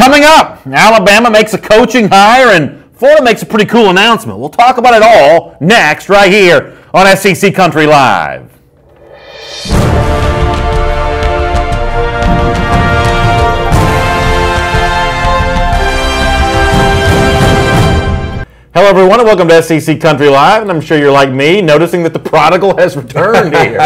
Coming up, Alabama makes a coaching hire and Florida makes a pretty cool announcement. We'll talk about it all next right here on SEC Country Live. Hello, everyone, and welcome to SEC Country Live. And I'm sure you're like me, noticing that the prodigal has returned here.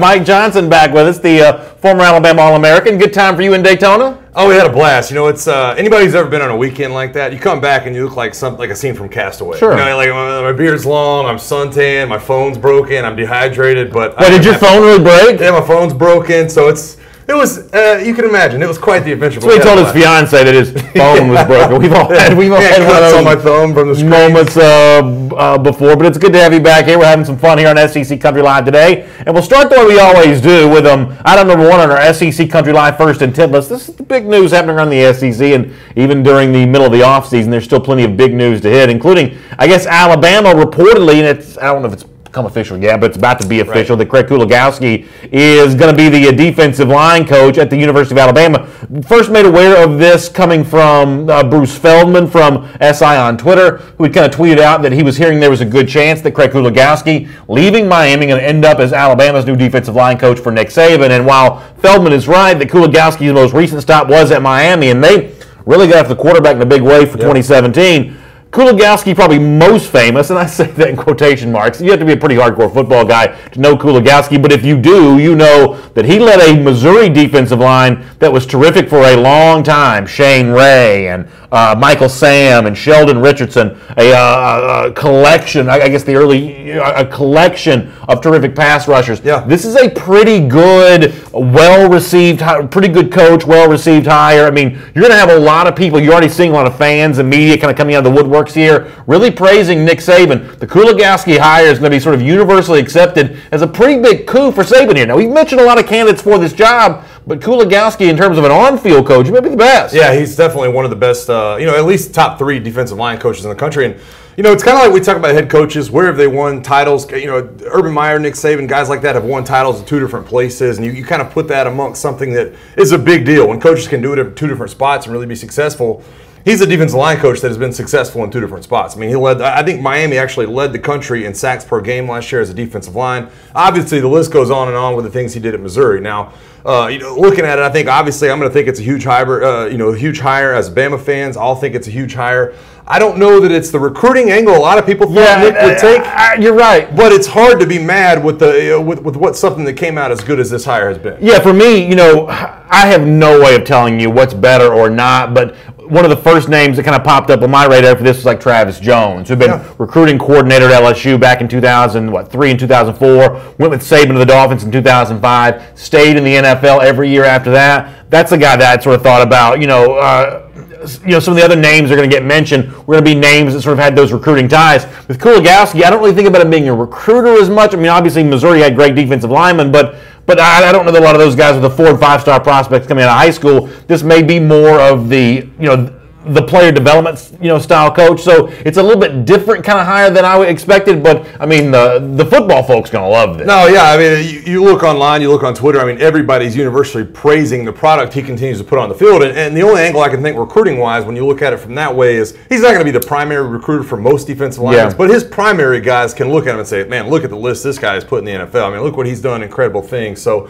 Mike Johnson back with us, the former Alabama All-American. Good time for you in Daytona? Oh, we had a blast. You know, it's anybody who's ever been on a weekend like that, you come back and you look like a scene from Castaway. Sure. You know, like my beard's long, I'm suntanned, my phone's broken, I'm dehydrated. But wait, did your phone really break? Yeah, my phone's broken, so it was, you can imagine, it was quite the adventure. So he told his fiance that his phone was broken. We've all had one of those on my thumb from the moments before, but it's good to have you back here. We're having some fun here on SEC Country Live today, and we'll start the way we always do with item number one on our SEC Country Live first and 10 list. This is the big news happening around the SEC, and even during the middle of the offseason, there's still plenty of big news to hit, including, I guess, Alabama reportedly, and I don't know if it's become official yet, but it's about to be official, that Craig Kuligowski is going to be the defensive line coach at the University of Alabama. First made aware of this coming from Bruce Feldman from SI on Twitter, who had kind of tweeted out that he was hearing there was a good chance that Craig Kuligowski, leaving Miami, going to end up as Alabama's new defensive line coach for Nick Saban. And while Feldman is right that Kuligowski's most recent stop was at Miami, and they really got after the quarterback in a big way for 2017, Kuligowski probably most famous, and I say that in quotation marks. You have to be a pretty hardcore football guy to know Kuligowski, but if you do, you know that he led a Missouri defensive line that was terrific for a long time. Shane Ray and Michael Sam and Sheldon Richardson, a collection, I guess a collection of terrific pass rushers. Yeah. This is a pretty good, well-received, pretty good coach, well-received hire. I mean, you're going to have a lot of people. You're already seeing a lot of fans and media kind of coming out of the woodworks here, really praising Nick Saban. The Kuligowski hire is going to be sort of universally accepted as a pretty big coup for Saban here. Now, we've mentioned a lot of candidates for this job, but Kuligowski, in terms of an on-field coach, may be the best. Yeah, he's definitely one of the best, at least top 3 defensive line coaches in the country. And, it's kind of like we talk about head coaches. Where have they won titles? Urban Meyer, Nick Saban, guys like that have won titles in 2 different places. And you kind of put that amongst something that is a big deal. When coaches can do it at 2 different spots and really be successful, he's a defensive line coach that has been successful in 2 different spots. I mean, I think Miami actually led the country in sacks per game last year as a defensive line. Obviously, the list goes on and on with the things he did at Missouri. Now, looking at it, I think obviously I'm going to think it's a huge hire. A huge hire as Bama fans. I'll think it's a huge hire. I don't know that it's the recruiting angle a lot of people thought Nick would take. You're right, but it's hard to be mad with with something that came out as good as this hire has been. Yeah, for me, I have no way of telling you what's better or not, but one of the first names that kind of popped up on my radar for this was like Travis Jones, who'd been recruiting coordinator at LSU back in 2003 and 2004, went with Saban to the Dolphins in 2005, stayed in the NFL every year after that. That's a guy that I sort of thought about, some of the other names are going to get mentioned. We're going to be names that sort of had those recruiting ties. With Kuligowski, I don't really think about him being a recruiter as much. I mean, obviously Missouri had great defensive linemen, but I don't know that a lot of those guys are the 4- and 5-star prospects coming out of high school. This may be more of the player development style coach. So it's a little bit different kind of hire than I expected. But I mean, the football folks gonna love this. No, yeah. I mean, you look online, you look on Twitter. I mean, everybody's universally praising the product he continues to put on the field. And the only angle I can think recruiting wise, when you look at it from that way, is he's not going to be the primary recruiter for most defensive linemen. But his primary guys can look at him and say, "Man, look at the list this guy has put in the NFL. I mean, look what he's done, incredible things." So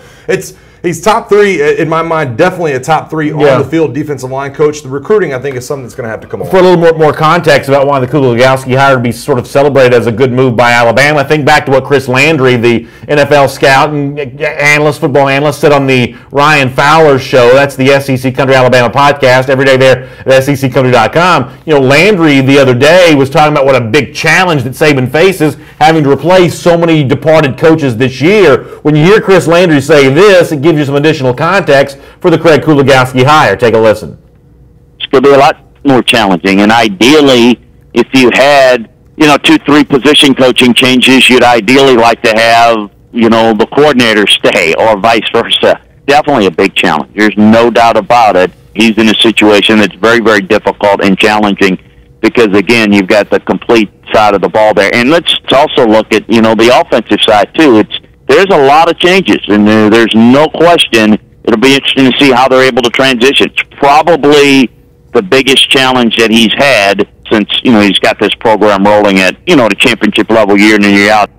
he's top 3 in my mind, definitely a top 3 on the field defensive line coach. The recruiting, I think, is something that's going to have to come on. For a little more context about why the Kuligowski hire would be sort of celebrated as a good move by Alabama, think back to what Chris Landry, the NFL scout and football analyst, said on the Ryan Fowler show. That's the SEC Country Alabama podcast every day there at SECCountry.com. Landry the other day was talking about what a big challenge that Saban faces, having to replace so many departed coaches this year. When you hear Chris Landry say this, it gives you some additional context for the Craig Kuligowski hire. Take a listen. It's going to be a lot more challenging, and ideally, if you had 2-3 position coaching changes, you'd ideally like to have the coordinator stay or vice versa. Definitely a big challenge. There's no doubt about it. He's in a situation that's very, very difficult and challenging because, again, you've got the complete side of the ball there. And let's also look at the offensive side too. There's a lot of changes, and there's no question it'll be interesting to see how they're able to transition. It's probably the biggest challenge that he's had since, he's got this program rolling at, the championship level year in and year out.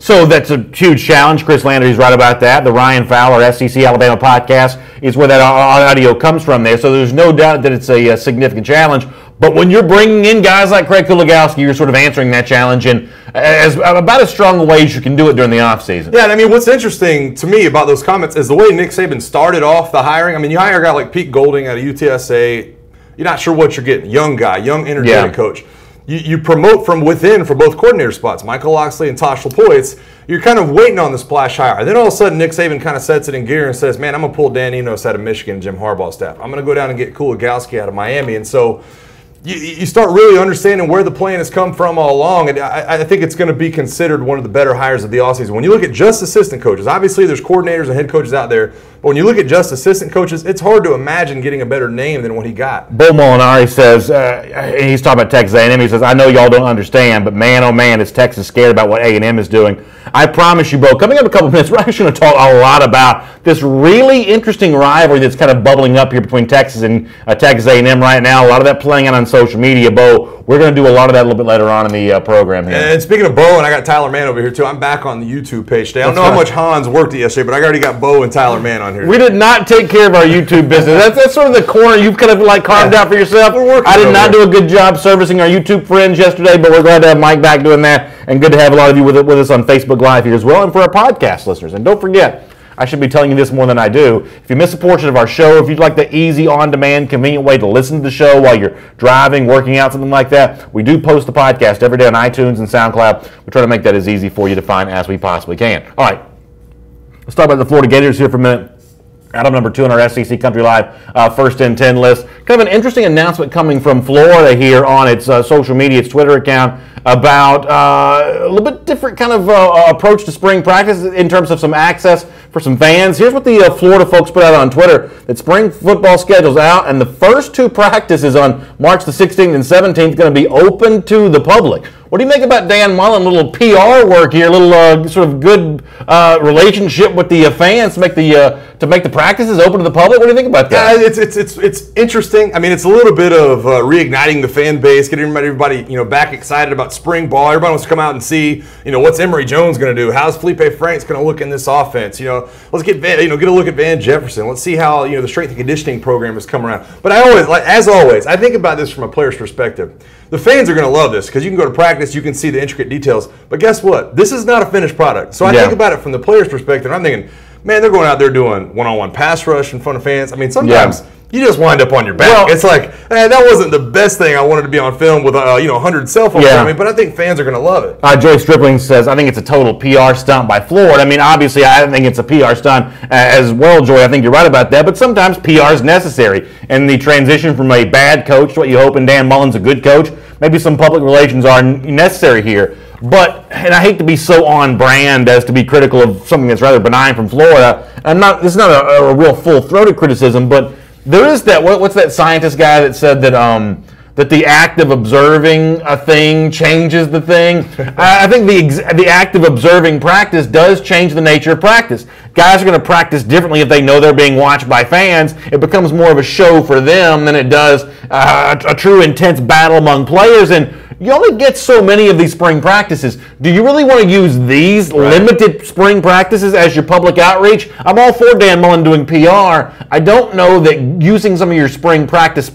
So that's a huge challenge. Chris Landry's right about that. The Ryan Fowler SEC Alabama podcast is where that audio comes from there. So there's no doubt that it's a significant challenge. But when you're bringing in guys like Craig Kuligowski, you're sort of answering that challenge in about as strong a way as you can do it during the offseason. Yeah, and I mean, what's interesting to me about those comments is the way Nick Saban started off the hiring. I mean, you hire a guy like Pete Golding out of UTSA. You're not sure what you're getting. Young guy, young, energetic coach. You promote from within for both coordinator spots, Michael Locksley and Tosh LaPointe. You're kind of waiting on the splash hire. Then all of a sudden, Nick Saban kind of sets it in gear and says, man, I'm going to pull Dan Enos out of Michigan, Jim Harbaugh's staff. I'm going to go down and get Kuligowski out of Miami. And so you start really understanding where the plan has come from all along. And I think it's going to be considered one of the better hires of the offseason. When you look at just assistant coaches, obviously there's coordinators and head coaches out there. But when you look at just assistant coaches, it's hard to imagine getting a better name than what he got. Bo Molinari says, he's talking about Texas A&M. He says, I know y'all don't understand, but man, oh man, is Texas scared about what A&M is doing. I promise you, Bo, coming up in a couple of minutes, we're actually going to talk a lot about this really interesting rivalry that's kind of bubbling up here between Texas and Texas A&M right now. A lot of that playing out on social media. Bo, we're going to do a lot of that a little bit later on in the program here. And speaking of Bo, and I got Tyler Mann over here too. I'm back on the YouTube page today. I don't know how much Hans worked it yesterday, but I already got Bo and Tyler Mann on here. We did not take care of our YouTube business. That's sort of the corner you've kind of like carved out for yourself. I did not do a good job servicing our YouTube friends yesterday, but we're glad to have Mike back doing that, and good to have a lot of you with us on Facebook Live here as well, and for our podcast listeners. And don't forget, I should be telling you this more than I do. If you miss a portion of our show, if you'd like the easy, on-demand, convenient way to listen to the show while you're driving, working out, something like that, we do post the podcast every day on iTunes and SoundCloud. We try to make that as easy for you to find as we possibly can. All right, let's talk about the Florida Gators here for a minute. Item number 2 on our SEC Country Live first and 10 list. Kind of an interesting announcement coming from Florida here on its social media, its Twitter account, about a little bit different kind of approach to spring practice in terms of some access for some fans. Here's what the Florida folks put out on Twitter, that spring football schedule's out, and the first 2 practices on March the 16th and 17th going to be open to the public. What do you make about Dan Mullen? A little PR work here, a little sort of good relationship with the fans to make the practices open to the public. What do you think about that? Yeah, it's interesting. I mean, it's a little bit of reigniting the fan base, getting everybody back excited about spring ball. Everybody wants to come out and see what's Emory Jones going to do. How's Felipe Franks going to look in this offense? Let's get get a look at Van Jefferson. Let's see how the strength and conditioning program has come around. But as always, I think about this from a player's perspective. The fans are going to love this because you can go to practice, you can see the intricate details. But guess what? This is not a finished product. So I think about it from the player's perspective. I'm thinking, man, they're going out there doing one-on-one pass rush in front of fans. I mean, sometimes you just wind up on your back. Well, it's like, that wasn't the best thing. I wanted to be on film with 100 cell phones on me, but I think fans are going to love it. Joy Stripling says, I think it's a total PR stunt by Florida. I mean, obviously, I think it's a PR stunt as well, Joy. I think you're right about that, but sometimes PR is necessary. And the transition from a bad coach to what you hope in Dan Mullen's a good coach, maybe some public relations are necessary here. But, and I hate to be so on brand as to be critical of something that's rather benign from Florida. This is not a real full-throated criticism, but there is that, what's that scientist guy that said that that the act of observing a thing changes the thing? I think the act of observing practice does change the nature of practice. Guys are going to practice differently if they know they're being watched by fans. It becomes more of a show for them than it does a true intense battle among players. And you only get so many of these spring practices. Do you really want to use these limited spring practices as your public outreach? I'm all for Dan Mullen doing PR. I don't know that using some of your spring practice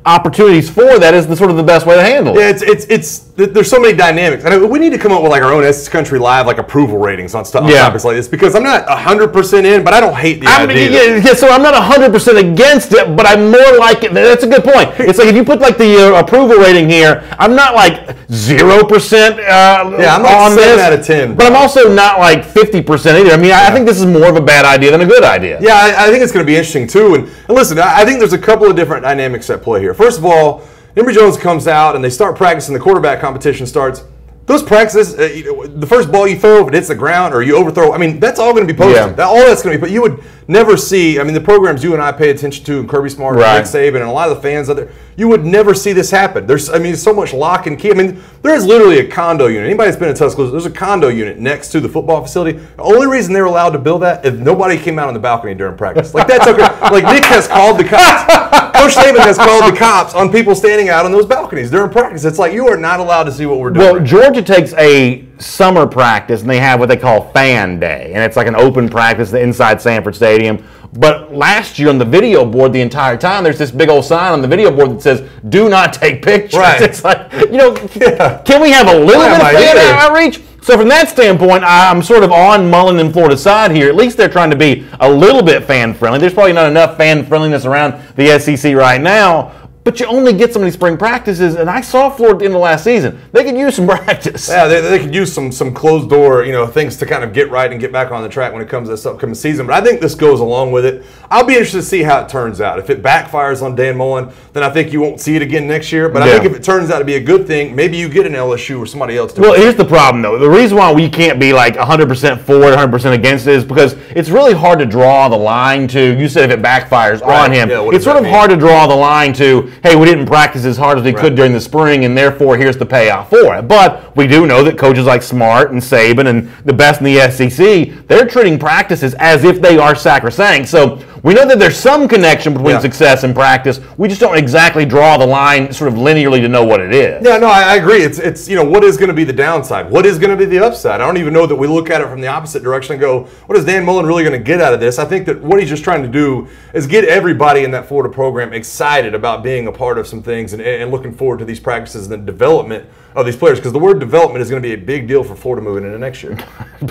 opportunities for that is the sort of the best way to handle it. Yeah, there's so many dynamics. And we need to come up with like our own SEC Country Live approval ratings on topics like this, because I'm not 100% in, but I don't hate the idea. So I'm not 100% against it, but I'm more like it. That's a good point. It's like if you put like the approval rating here, I'm not like 0% I'm like on 7 this, out of 10. But I'm also not like 50% either. I mean, I think this is more of a bad idea than a good idea. Yeah, I think it's going to be interesting too. And listen, I think there's a couple of different dynamics at play here. First of all, Emory Jones comes out and they start practicing. The quarterback competition starts. Those practices, the first ball you throw, if it hits the ground or you overthrow, I mean, that's all going to be posted. All that's going to be, but you would never see, I mean, the programs you and I pay attention to, and Kirby Smart, and Nick Saban, and a lot of the fans out there, you would never see this happen. There's so much lock and key. I mean, there is literally a condo unit. Anybody that's been in Tuscaloosa, there's a condo unit next to the football facility. The only reason they were allowed to build that is nobody came out on the balcony during practice. Like, that's okay. Like, Nick has called the cops. Coach Saban has called the cops on people standing out on those balconies during practice. It's like, you are not allowed to see what we're doing. Well, Georgia takes a summer practice, and they have what they call Fan Day, and it's like an open practice inside Sanford Stadium. But last year on the video board, the entire time, there's this big old sign on the video board that says, "Do not take pictures." Right. It's like, can we have a little bit of fan outreach? So from that standpoint, I'm sort of on Mullen and Florida's side here. At least they're trying to be a little bit fan-friendly. There's probably not enough fan-friendliness around the SEC right now. But you only get so many spring practices, and I saw Florida at the end of last season. They could use some practice. Yeah, they could use some closed door, things to kind of get right and get back on the track when it comes to this upcoming season. But I think this goes along with it. I'll be interested to see how it turns out. If it backfires on Dan Mullen, then I think you won't see it again next year. But I think if it turns out to be a good thing, maybe you get an LSU or somebody else to. Well, here's the problem, though. The reason why we can't be like 100% for it, 100% against it is because it's really hard to draw the line to, you said if it backfires on him. Yeah, it's sort of hard to draw the line to, hey, we didn't practice as hard as we could during the spring, and therefore here's the payoff for it. But we do know that coaches like Smart and Saban and the best in the SEC, they're treating practices as if they are sacrosanct. So we know that there's some connection between success and practice. We just don't exactly draw the line sort of linearly to know what it is. Yeah, no, I agree. It's what is going to be the downside? What is going to be the upside? I don't even know that we look at it from the opposite direction and go, what is Dan Mullen really going to get out of this? I think that what he's just trying to do is get everybody in that Florida program excited about being a part of some things and looking forward to these practices and the development of these players, because the word development is going to be a big deal for Florida moving into next year.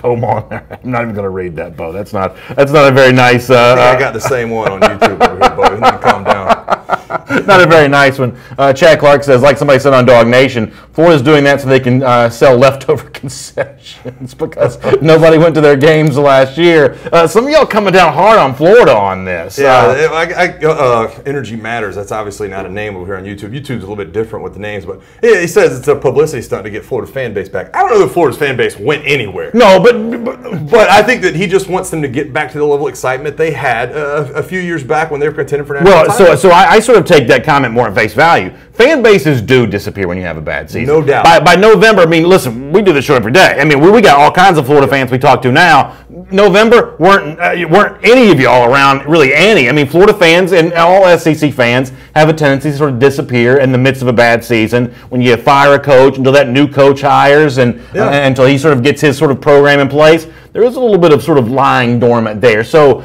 I'm not even going to read that, Bo. That's not a very nice. I got the same one on YouTube over here, Bo. You need to calm down. Not a very nice one. Chad Clark says, like somebody said on Dog Nation, Florida's doing that so they can sell leftover concessions because nobody went to their games last year. Some of y'all coming down hard on Florida on this. Yeah, Energy Matters. That's obviously not a name over here on YouTube. YouTube's a little bit different with the names, but yeah, he says it's a publicity stunt to get Florida fan base back. I don't know that Florida's fan base went anywhere. No, but I think that he just wants them to get back to the level of excitement they had a few years back when they were contending for national titles. Well, so I sort of take that comment more at face value. Fan bases do disappear when you have a bad season. No doubt. By November, I mean, listen, we do this show every day. I mean, we got all kinds of Florida fans we talk to now. November weren't any of y'all around, really any. I mean, Florida fans and all SEC fans have a tendency to sort of disappear in the midst of a bad season when you fire a coach until that new coach hires and until he sort of gets his sort of program in place. There is a little bit of sort of lying dormant there. So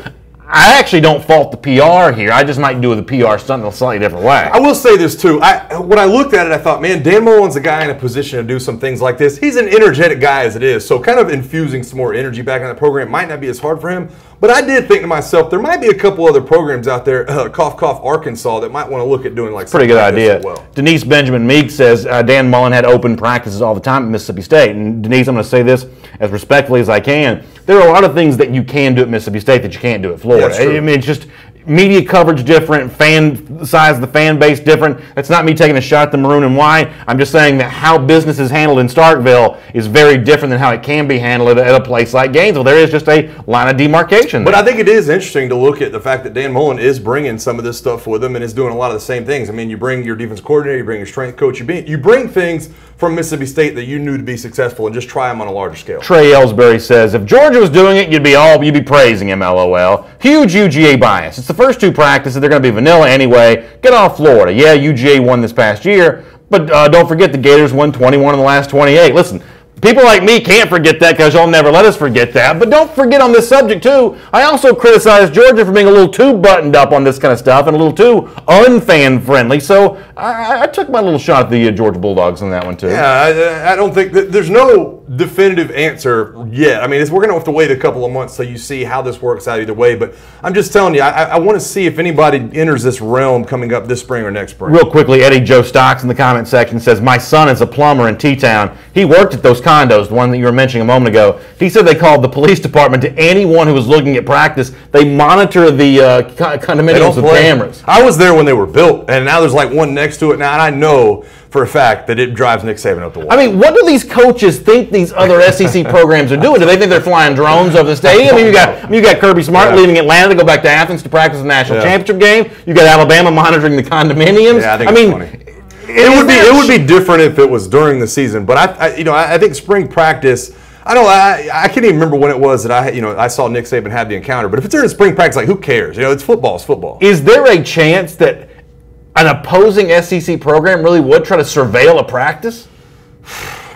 I actually don't fault the PR here. I just might do the PR stunt in a slightly different way. I will say this too. When I looked at it, I thought, man, Dan Mullen's a guy in a position to do some things like this. He's an energetic guy as it is, so kind of infusing some more energy back in that program might not be as hard for him. But I did think to myself, there might be a couple other programs out there, cough, cough, Arkansas, that might want to look at doing like pretty good like idea. As well. Denise Benjamin Meek says Dan Mullen had open practices all the time at Mississippi State. And Denise, I'm going to say this as respectfully as I can. There are a lot of things that you can do at Mississippi State that you can't do at Florida. Yeah, I mean, it's just media coverage different, fan size of the fan base different. That's not me taking a shot at the maroon and white. I'm just saying that how business is handled in Starkville is very different than how it can be handled at a place like Gainesville. There is just a line of demarcation there. But I think it is interesting to look at the fact that Dan Mullen is bringing some of this stuff with him and is doing a lot of the same things. I mean, you bring your defense coordinator, you bring your strength coach, you bring things from Mississippi State that you knew to be successful and just try them on a larger scale. Trey Ellsbury says, if Georgia was doing it, you'd be praising him, LOL. Huge UGA bias. It's the first two practices. They're going to be vanilla anyway. Get off Florida. Yeah, UGA won this past year, but don't forget the Gators won 21 in the last 28. Listen, people like me can't forget that because y'all never let us forget that. But don't forget on this subject, too, I also criticized Georgia for being a little too buttoned up on this kind of stuff and a little too unfan-friendly. So I took my little shot at the Georgia Bulldogs on that one, too. Yeah, I don't think there's no definitive answer yet. I mean, we're going to have to wait a couple of months so you see how this works out either way. But I'm just telling you, I want to see if anybody enters this realm coming up this spring or next spring. Real quickly, Eddie Joe Stocks in the comment section says, my son is a plumber in T-Town. He worked at those condos, the one that you were mentioning a moment ago. He said they called the police department to anyone who was looking at practice. They monitor the condominiums with cameras. I was there when they were built, and now there's like one next to it now, and I know for a fact that it drives Nick Saban up the wall. I mean, what do these coaches think these other SEC programs are doing? Do they think they're flying drones over the stadium? I mean, you got Kirby Smart leaving Atlanta to go back to Athens to practice the national championship game. You got Alabama monitoring the condominiums. Yeah, I think it's funny. It would be different if it was during the season, but I think spring practice. I can't even remember when it was that I saw Nick Saban have the encounter. But if it's during spring practice, like who cares? It's football. It's football. Is there a chance that an opposing SEC program really would try to surveil a practice?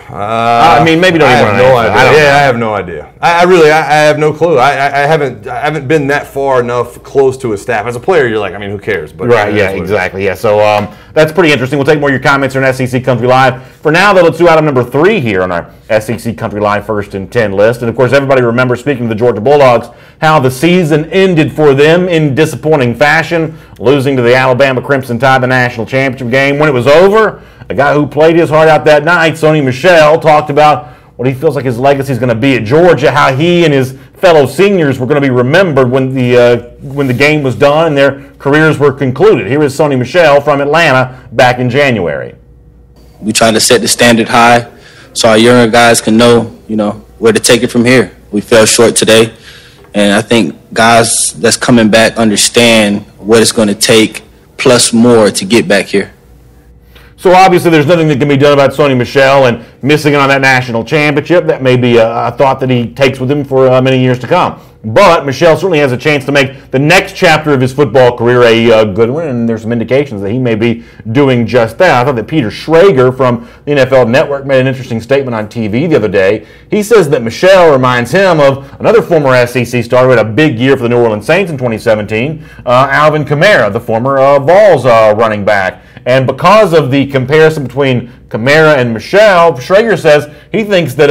I mean, maybe don't. I even have no idea. I I have no idea. I really have no clue. I haven't been that far enough close to a staff. As a player, you're like, I mean, who cares? But right, yeah, exactly. Yeah, so that's pretty interesting. We'll take more of your comments on SEC Country Live. For now, though, let's do item number 3 here on our SEC Country Live First and 10 list. And, of course, everybody remembers, speaking of the Georgia Bulldogs, how the season ended for them in disappointing fashion, losing to the Alabama Crimson Tide the national championship game. When it was over, a guy who played his heart out that night, Sony Michel, talked about what he feels like his legacy is going to be at Georgia, how he and his fellow seniors were going to be remembered when the game was done and their careers were concluded. Here is Sony Michel from Atlanta back in January. We try to set the standard high so our younger guys can know, where to take it from here. We fell short today, and I think guys that's coming back understand what it's going to take plus more to get back here. So obviously there's nothing that can be done about Sony Michel and missing on that national championship. That may be a thought that he takes with him for many years to come. But Michel certainly has a chance to make the next chapter of his football career a good one, and there's some indications that he may be doing just that. I thought that Peter Schrager from the NFL Network made an interesting statement on TV the other day. He says that Michel reminds him of another former SEC star who had a big year for the New Orleans Saints in 2017, Alvin Kamara, the former Vols running back. And because of the comparison between Kamara and Michel, Schrager says he thinks that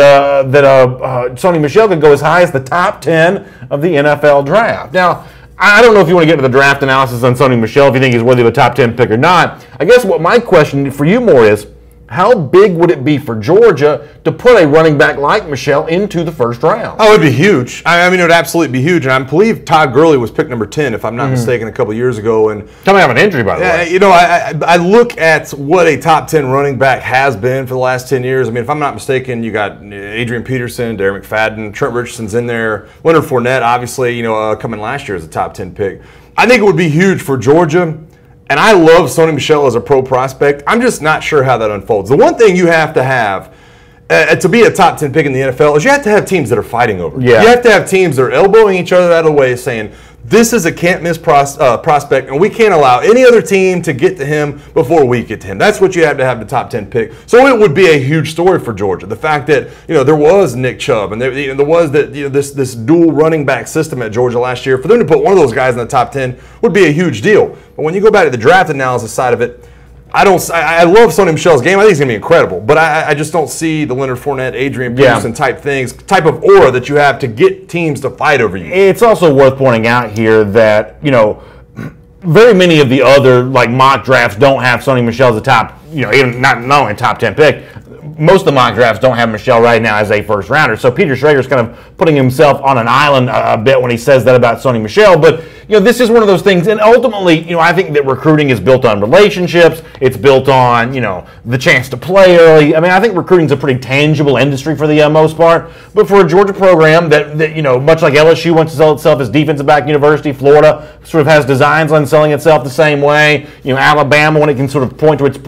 Sony Michel could go as high as the top 10 of the NFL draft. Now, I don't know if you want to get into the draft analysis on Sony Michel, if you think he's worthy of a top 10 pick or not. I guess what my question for you more is, how big would it be for Georgia to put a running back like Michel into the first round? Oh, it would be huge. I mean, it would absolutely be huge. And I believe Todd Gurley was pick number 10, if I'm not mistaken, a couple years ago. And coming out of an injury, by the way. I look at what a top 10 running back has been for the last 10 years. I mean, if I'm not mistaken, you got Adrian Peterson, Darren McFadden, Trent Richardson's in there. Leonard Fournette, obviously, coming last year as a top 10 pick. I think it would be huge for Georgia. And I love Sony Michel as a pro prospect. I'm just not sure how that unfolds. The one thing you have to be a top 10 pick in the NFL is you have to have teams that are fighting over. Yeah. You have to have teams that are elbowing each other out of the way saying, this is a can't-miss prospect, and we can't allow any other team to get to him before we get to him. That's what you have to have the top 10 pick. So it would be a huge story for Georgia. The fact that there was Nick Chubb and there was this dual running back system at Georgia last year. For them to put one of those guys in the top 10 would be a huge deal. But when you go back to the draft analysis side of it, I love Sony Michel's game. I think he's going to be incredible. But I just don't see the Leonard Fournette, Adrian Peterson type of aura that you have to get teams to fight over you. It's also worth pointing out here that, very many of the other mock drafts don't have Sony Michel as a top, even not only a top 10 pick. Most of the mock drafts don't have Michel right now as a first rounder. So Peter Schrager's kind of putting himself on an island a bit when he says that about Sony Michel. But this is one of those things, and ultimately, I think that recruiting is built on relationships. It's built on, the chance to play early. I mean, I think recruiting's a pretty tangible industry for the most part. But for a Georgia program that much like LSU wants to sell itself as defensive back university, Florida sort of has designs on selling itself the same way. Alabama, when it can sort of point to its,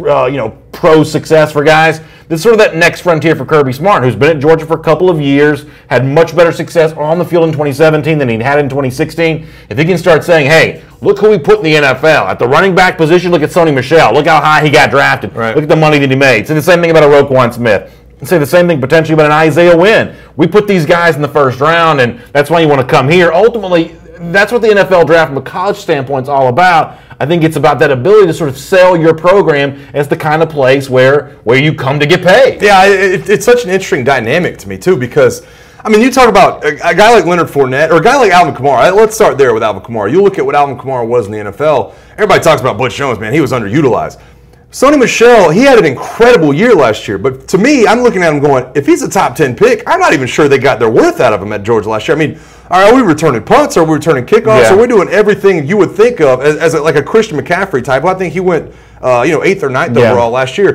pro success for guys. This is sort of that next frontier for Kirby Smart, who's been at Georgia for a couple of years, had much better success on the field in 2017 than he'd had in 2016. If he can start saying, hey, look who we put in the NFL. At the running back position, look at Sony Michel. Look how high he got drafted. Right. Look at the money that he made. Say the same thing about a Roquan Smith. Say the same thing potentially about an Isaiah Wynn. We put these guys in the first round, and that's why you want to come here. Ultimately, that's what the NFL draft from a college standpoint is all about. I think it's about that ability to sort of sell your program as the kind of place where you come to get paid. Yeah, it's such an interesting dynamic to me, too, because, I mean, you talk about a guy like Leonard Fournette or a guy like Alvin Kamara. Let's start there with Alvin Kamara. You look at what Alvin Kamara was in the NFL. Everybody talks about Butch Jones, man. He was underutilized. Sony Michel, he had an incredible year last year. But to me, I'm looking at him going, if he's a top 10 pick, I'm not even sure they got their worth out of him at Georgia last year. I mean, are we returning punts? Are we returning kickoffs? Yeah. Are we doing everything you would think of as like a Christian McCaffrey type? Well, I think he went 8th or 9th overall last year.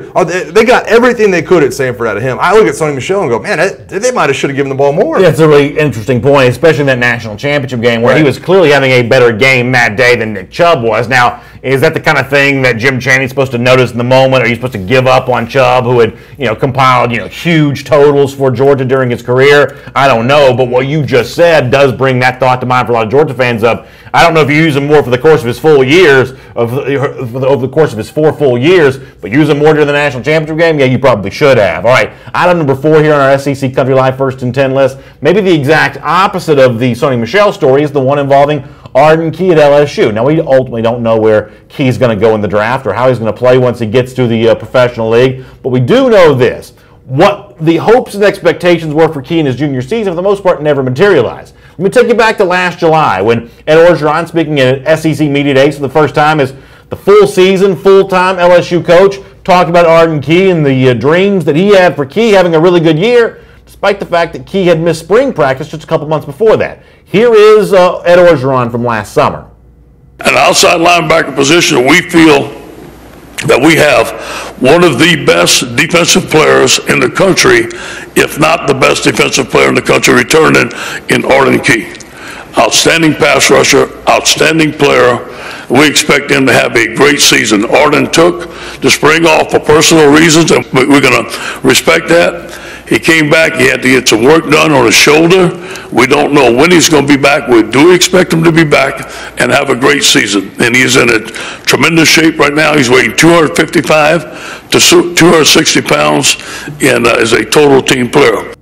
They got everything they could at Sanford out of him. I look at Sony Michel and go, man, they might have should have given the ball more. Yeah, it's a really interesting point, especially in that national championship game where he was clearly having a better game that day than Nick Chubb was. Now, is that the kind of thing that Jim Chaney's supposed to notice in the moment? Are you supposed to give up on Chubb, who had compiled huge totals for Georgia during his career? I don't know, but what you just said does bring that thought to mind for a lot of Georgia fans of, I don't know if you use him more for the course of his full years, over the course of his 4 full years, but use him more during the national championship game? Yeah, you probably should have. All right, item number 4 here on our SEC Country Life First and 10 list. Maybe the exact opposite of the Sony Michel story is the one involving Arden Key at LSU. Now, we ultimately don't know where Key's going to go in the draft or how he's going to play once he gets to the professional league, but we do know this. What the hopes and expectations were for Key in his junior season, for the most part, never materialized. Let me take you back to last July when Ed Orgeron, speaking at SEC Media Days for the first time as the full season, full-time LSU coach, talked about Arden Key and the dreams that he had for Key having a really good year, despite the fact that Key had missed spring practice just a couple months before that. Here is Ed Orgeron from last summer. An outside linebacker position, we feel that we have one of the best defensive players in the country, if not the best defensive player in the country, returning in Arden Key. Outstanding pass rusher, outstanding player. We expect him to have a great season. Arden took the spring off for personal reasons, and we're going to respect that. He came back. He had to get some work done on his shoulder. We don't know when he's going to be back. We do expect him to be back and have a great season. And he's in a tremendous shape right now. He's weighing 255 to 260 pounds and is a total team player.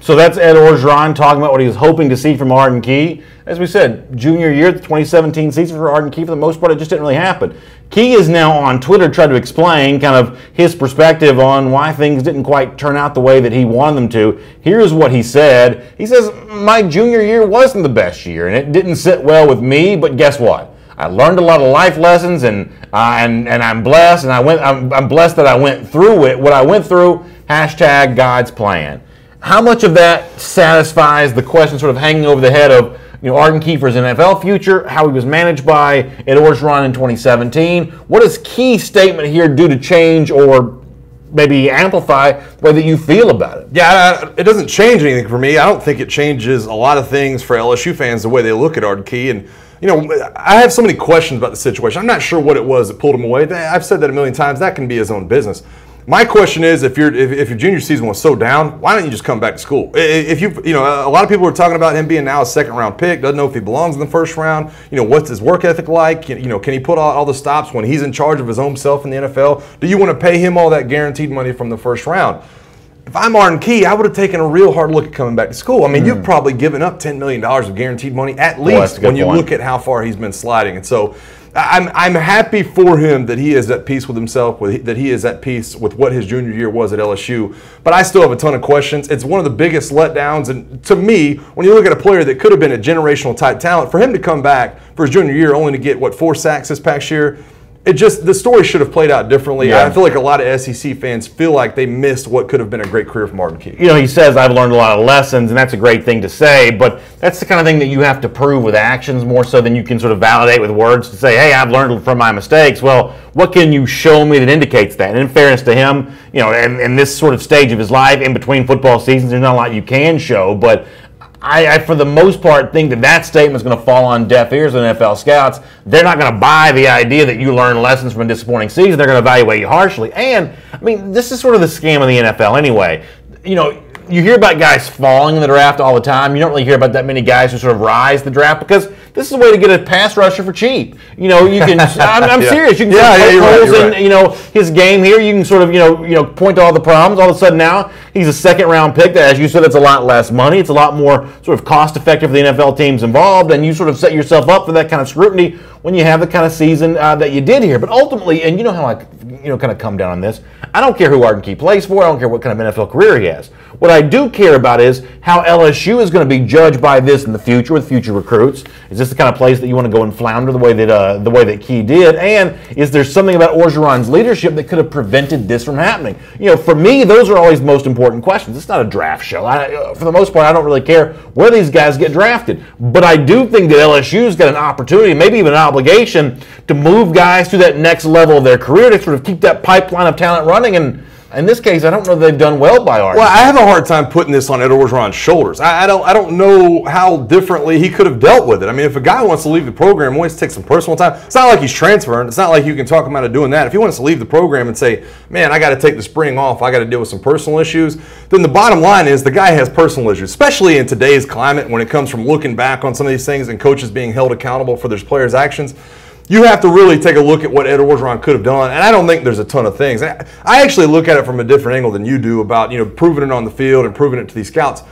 So that's Ed Orgeron talking about what he was hoping to see from Arden Key. As we said, junior year, the 2017 season for Arden Key, for the most part, it just didn't really happen. Key is now on Twitter trying to explain kind of his perspective on why things didn't quite turn out the way that he wanted them to. Here's what he said. He says, my junior year wasn't the best year, and it didn't sit well with me, but guess what? I learned a lot of life lessons, and I'm blessed, and I'm blessed that I went through it. What I went through, hashtag God's plan. How much of that satisfies the question sort of hanging over the head of Arden Key for his NFL future, how he was managed by Ed Orgeron in 2017? What does Key's statement here do to change or maybe amplify the way that you feel about it? Yeah, it doesn't change anything for me. I don't think it changes a lot of things for LSU fans, the way they look at Arden Key. And, I have so many questions about the situation. I'm not sure what it was that pulled him away. I've said that a million times. That can be his own business. My question is, if your junior season was so down, why don't you just come back to school? If a lot of people are talking about him being now a second-round pick, doesn't know if he belongs in the first round. What's his work ethic like? Can he put all the stops when he's in charge of his own self in the NFL? Do you want to pay him all that guaranteed money from the first round? If I'm Arden Key, I would have taken a real hard look at coming back to school. I mean, you've probably given up $10 million of guaranteed money at least when you look at how far he's been sliding. And so I'm happy for him that he is at peace with himself, that he is at peace with what his junior year was at LSU. But I still have a ton of questions. It's one of the biggest letdowns. And to me, when you look at a player that could have been a generational type talent, for him to come back for his junior year only to get, 4 sacks this past year, the story should have played out differently. Yeah. I feel like a lot of SEC fans feel like they missed what could have been a great career from Arden Key. He says, I've learned a lot of lessons, and that's a great thing to say, but that's the kind of thing that you have to prove with actions more so than you can sort of validate with words to say, hey, I've learned from my mistakes. Well, what can you show me that indicates that? And in fairness to him, in this sort of stage of his life, in between football seasons, there's not a lot you can show, but I, for the most part, think that statement is going to fall on deaf ears of NFL scouts. They're not going to buy the idea that you learn lessons from a disappointing season. They're going to evaluate you harshly. And, this is sort of the scam of the NFL anyway. You hear about guys falling in the draft all the time. You don't really hear about that many guys who sort of rise the draft because this is a way to get a pass rusher for cheap. You can. I'm serious. You can poke holes in his game here. You can sort of point to all the problems. All of a sudden now he's a second-round pick. That, as you said, it's a lot less money. It's a lot more sort of cost-effective for the NFL teams involved, and you sort of set yourself up for that kind of scrutiny when you have the kind of season that you did here. But ultimately, and you know how I kind of come down on this, I don't care who Arden Key plays for. I don't care what kind of NFL career he has. What I do care about is how LSU is going to be judged by this in the future with future recruits. Is this the kind of place that you want to go and flounder the way that Key did? And is there something about Orgeron's leadership that could have prevented this from happening? For me, those are always the most important questions. It's not a draft show. For the most part, I don't really care where these guys get drafted. But I do think that LSU's got an opportunity, maybe even an obligation, to move guys to that next level of their career to sort of keep that pipeline of talent running. And In this case, I don't know they've done well by Arden. Well, I have a hard time putting this on Ed Orgeron's shoulders. I don't know how differently he could have dealt with it. I mean, if a guy wants to leave the program, he wants to take some personal time. It's not like he's transferring. It's not like you can talk him out of doing that. If he wants to leave the program and say, man, I got to take the spring off, I got to deal with some personal issues, then the bottom line is the guy has personal issues, especially in today's climate when it comes from looking back on some of these things and coaches being held accountable for their players' actions. You have to really take a look at what Ed Orgeron could have done, and I don't think there's a ton of things. I actually look at it from a different angle than you do about, proving it on the field and proving it to these scouts.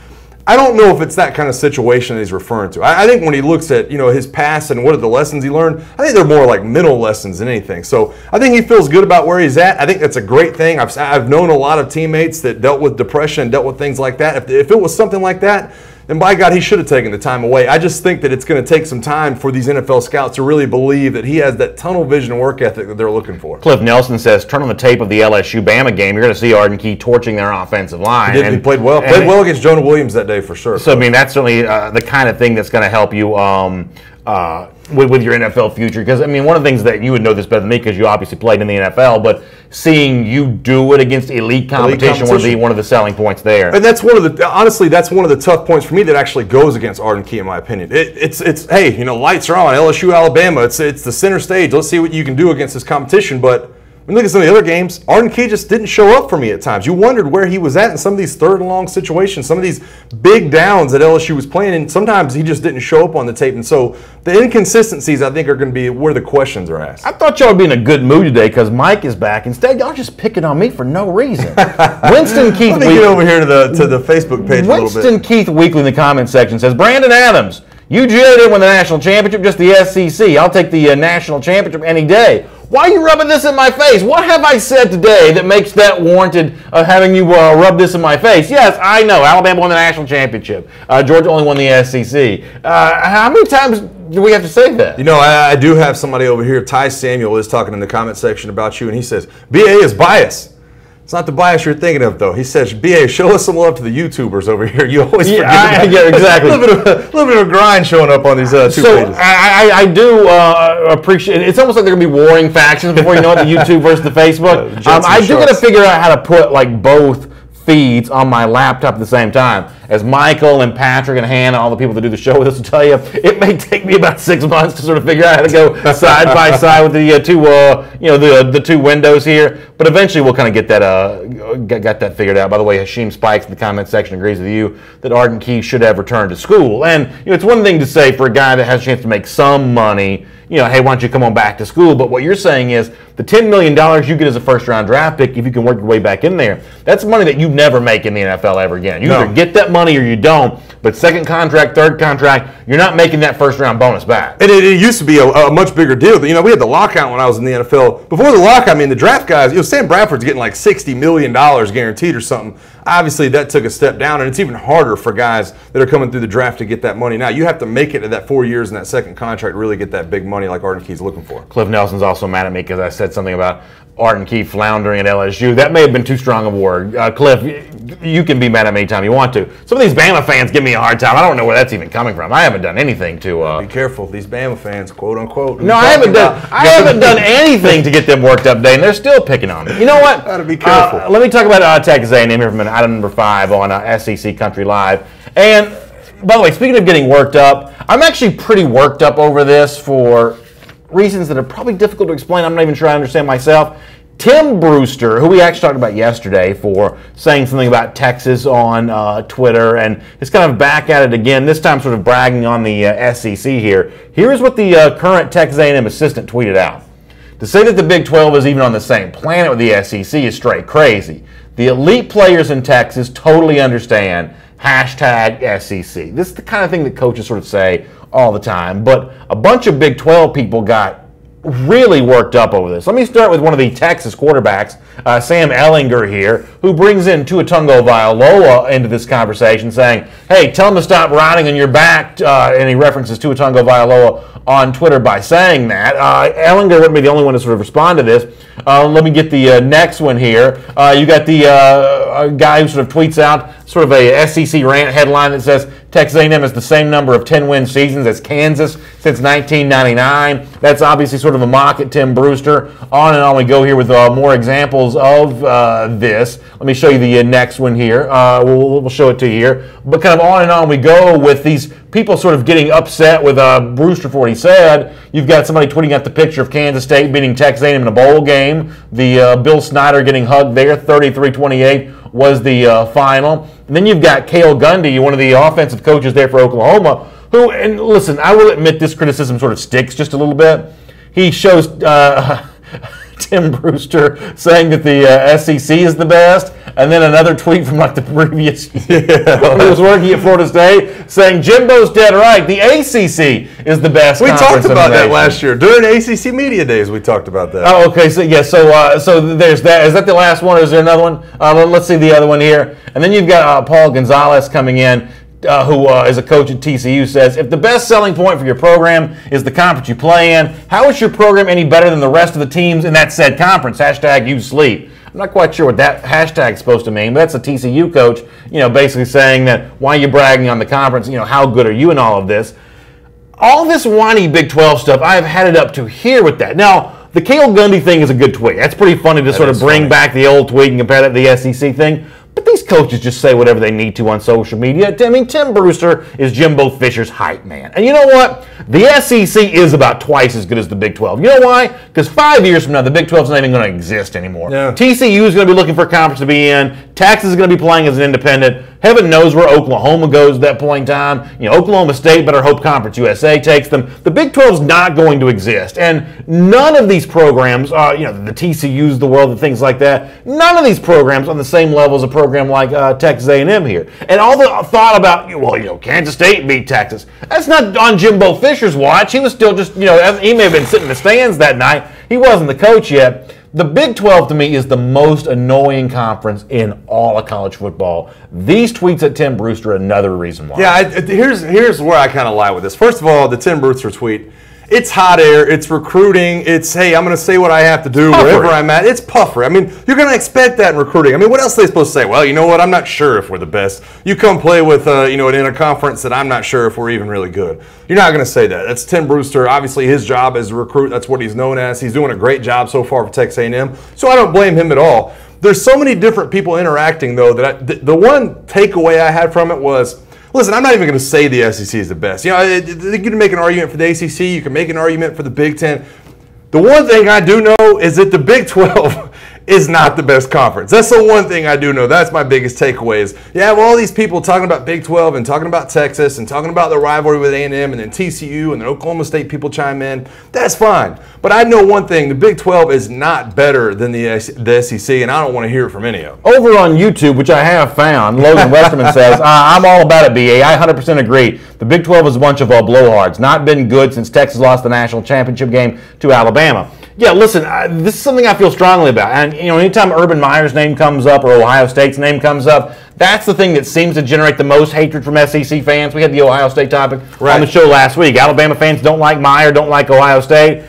I don't know if it's that kind of situation that he's referring to. I think when he looks at, his past and what are the lessons he learned, I think they're more like mental lessons than anything. So I think he feels good about where he's at. I think that's a great thing. I've known a lot of teammates that dealt with depression, dealt with things like that. If it was something like that, then by God, he should have taken the time away. I just think that it's going to take some time for these NFL scouts to really believe that he has that tunnel vision and work ethic that they're looking for. Cliff Nelson says, turn on the tape of the LSU-Bama game. You're going to see Arden Key torching their offensive line. He played well. Played well against Jonah Williams that day for sure. So, I mean, that's certainly the kind of thing that's going to help you with your NFL future. Because, I mean, one of the things that you would know this better than me because you obviously played in the NFL, but seeing you do it against elite competition would be one of the selling points there. And that's honestly, that's one of the tough points for me that actually goes against Arden Key, in my opinion. It's hey, lights are on, LSU, Alabama. It's the center stage. Let's see what you can do against this competition. But when you look at some of the other games, Arden Key just didn't show up for me at times. You wondered where he was at in some of these third and long situations, some of these big downs that LSU was playing, and sometimes he just didn't show up on the tape. And so the inconsistencies, I think, are going to be where the questions are asked. I thought y'all would be in a good mood today because Mike is back. Instead, y'all just picking on me for no reason. Winston Keith. Let me get over here to the Facebook page a little bit. Winston Keith Weekly in the comment section says, Brandon Adams, UGA didn't win the national championship, just the SEC. I'll take the national championship any day. Why are you rubbing this in my face? What have I said today that makes that warranted of having you rub this in my face? Yes, I know. Alabama won the national championship. Georgia only won the SEC. How many times do we have to say that? I do have somebody over here. Ty Samuel is talking in the comment section about you, and he says, BA is biased. It's not the bias you're thinking of, though. He says, BA, show us some love to the YouTubers over here. You always forget exactly. a little bit of grind showing up on these two pages. I do appreciate it. It's almost like there are going to be warring factions before you know it, the YouTube versus the Facebook. I do got to figure out how to put both feeds on my laptop at the same time. As Michael and Patrick and Hannah, all the people that do the show with us will tell you, it may take me about 6 months to sort of figure out how to go side by side with the two windows here. But eventually we'll kind of get that figured out. By the way, Hashim Spikes in the comment section agrees with you that Arden Key should have returned to school. And it's one thing to say for a guy that has a chance to make some money, hey, why don't you come on back to school? But what you're saying is the $10 million you get as a first-round draft pick, if you can work your way back in there, that's money that you never make in the NFL ever again. You either get that money or you don't, but second contract, third contract, you're not making that first-round bonus back. And it used to be a much bigger deal. We had the lockout when I was in the NFL. Before the lockout, the draft guys, Sam Bradford's getting like $60 million guaranteed or something. Obviously, that took a step down, and it's even harder for guys that are coming through the draft to get that money. Now, you have to make it to that 4 years in that second contract to really get that big money like Arden Key's looking for. Cliff Nelson's also mad at me because I said something about Arden Key floundering at LSU. That may have been too strong of a word. Cliff, you can be mad at me anytime you want to. Some of these Bama fans give me a hard time. I don't know where that's even coming from. I haven't done anything to... Be careful. These Bama fans, quote unquote. No, I haven't done anything to get them worked up today, and they're still picking on me. You know what? Gotta be careful. Let me talk about Texas A&M here from item number 5 on SEC Country Live. And by the way, speaking of getting worked up, I'm actually pretty worked up over this for reasons that are probably difficult to explain. I'm not even sure I understand myself. Tim Brewster, who we actually talked about yesterday for saying something about Texas on Twitter, and is kind of back at it again, this time sort of bragging on the SEC here. Here's what the current Texas A&M assistant tweeted out. To say that the Big 12 is even on the same planet with the SEC is straight crazy. The elite players in Texas totally understand. Hashtag SEC. This is the kind of thing that coaches sort of say all the time, but a bunch of Big 12 people got really worked up over this. Let me start with one of the Texas quarterbacks, Sam Ehlinger here, who brings in Tua Tagovailoa into this conversation saying, hey, tell him to stop riding on your back, and he references Tua Tagovailoa on Twitter by saying that. Ehlinger wouldn't be the only one to sort of respond to this. Let me get the next one here. You got the guy who sort of tweets out sort of a SEC rant headline that says, Texas A&M has the same number of 10-win seasons as Kansas since 1999. That's obviously sort of a mock at Tim Brewster. On and on we go here with more examples of this. Let me show you the next one here. We'll show it to you here. But kind of on and on we go with these people sort of getting upset with Brewster for what he said. You've got somebody tweeting out the picture of Kansas State beating Texas A&M in a bowl game. The Bill Snyder getting hugged there, 33-28. Was the final. And then you've got Cale Gundy, one of the offensive coaches there for Oklahoma, who, and listen, I will admit this criticism sort of sticks just a little bit. He shows Tim Brewster saying that the SEC is the best, and then another tweet from like the previous year when he was working at Florida State saying Jimbo's dead right. The ACC is the best. We conference talked about in the that nation. last year during ACC Media Days. We talked about that. Oh, okay. So yeah. So there's that. Is that the last one? Or is there another one? Let's see the other one here. And then you've got Paul Gonzalez coming in. Who is a coach at TCU, says, if the best selling point for your program is the conference you play in, how is your program any better than the rest of the teams in that said conference? Hashtag you sleep. I'm not quite sure what that hashtag is supposed to mean, but that's a TCU coach, basically saying that why are you bragging on the conference? How good are you in all of this? All this whiny Big 12 stuff, I've had it up to here with that. Now, the Cale Gundy thing is a good tweet. That's pretty funny to sort of bring back the old tweet and compare that to the SEC thing. But these coaches just say whatever they need to on social media. I mean, Tim Brewster is Jimbo Fisher's hype man. And you know what? The SEC is about twice as good as the Big 12. You know why? Because 5 years from now, the Big 12 is not even going to exist anymore. Yeah. TCU is going to be looking for a conference to be in. Texas is going to be playing as an independent. Heaven knows where Oklahoma goes at that point in time. Oklahoma State better hope Conference USA takes them. The Big 12 is not going to exist. And none of these programs, the TCUs, the world, and things like that, none of these programs on the same level as a program like Texas A&M here. And all the thought about, Kansas State beat Texas. That's not on Jimbo Fisher's watch. He was still just, he may have been sitting in the stands that night. He wasn't the coach yet. The Big 12 to me is the most annoying conference in all of college football. These tweets at Tim Brewster are another reason why. Yeah, here's where I kind of lie with this. First of all, the Tim Brewster tweet, it's hot air, it's recruiting, it's, hey, I'm going to say what I have to do wherever I'm at. It's puffery. I mean, you're going to expect that in recruiting. I mean, what else are they supposed to say? Well, you know what? I'm not sure if we're the best. You come play with, in a conference that I'm not sure if we're even really good. You're not going to say that. That's Tim Brewster. Obviously, his job as a recruit, that's what he's known as. He's doing a great job so far for Texas A&M, so I don't blame him at all. There's so many different people interacting, though, that the one takeaway I had from it was, listen, I'm not even going to say the SEC is the best. You can make an argument for the ACC. You can make an argument for the Big Ten. The one thing I do know is that the Big 12 is not the best conference. That's the one thing I do know. That's my biggest takeaway is, all these people talking about Big 12 and talking about Texas and talking about the rivalry with A&M and then TCU and then Oklahoma State people chime in. That's fine. But I know one thing. The Big 12 is not better than the SEC, and I don't want to hear it from any of them. Over on YouTube, which I have found, Logan Westerman says, I'm all about it, BA. I 100% agree. The Big 12 is a bunch of blowhards. Not been good since Texas lost the national championship game to Alabama. Yeah, listen, this is something I feel strongly about. And, anytime Urban Meyer's name comes up or Ohio State's name comes up, that's the thing that seems to generate the most hatred from SEC fans. We had the Ohio State topic on the show last week. Alabama fans don't like Meyer, don't like Ohio State.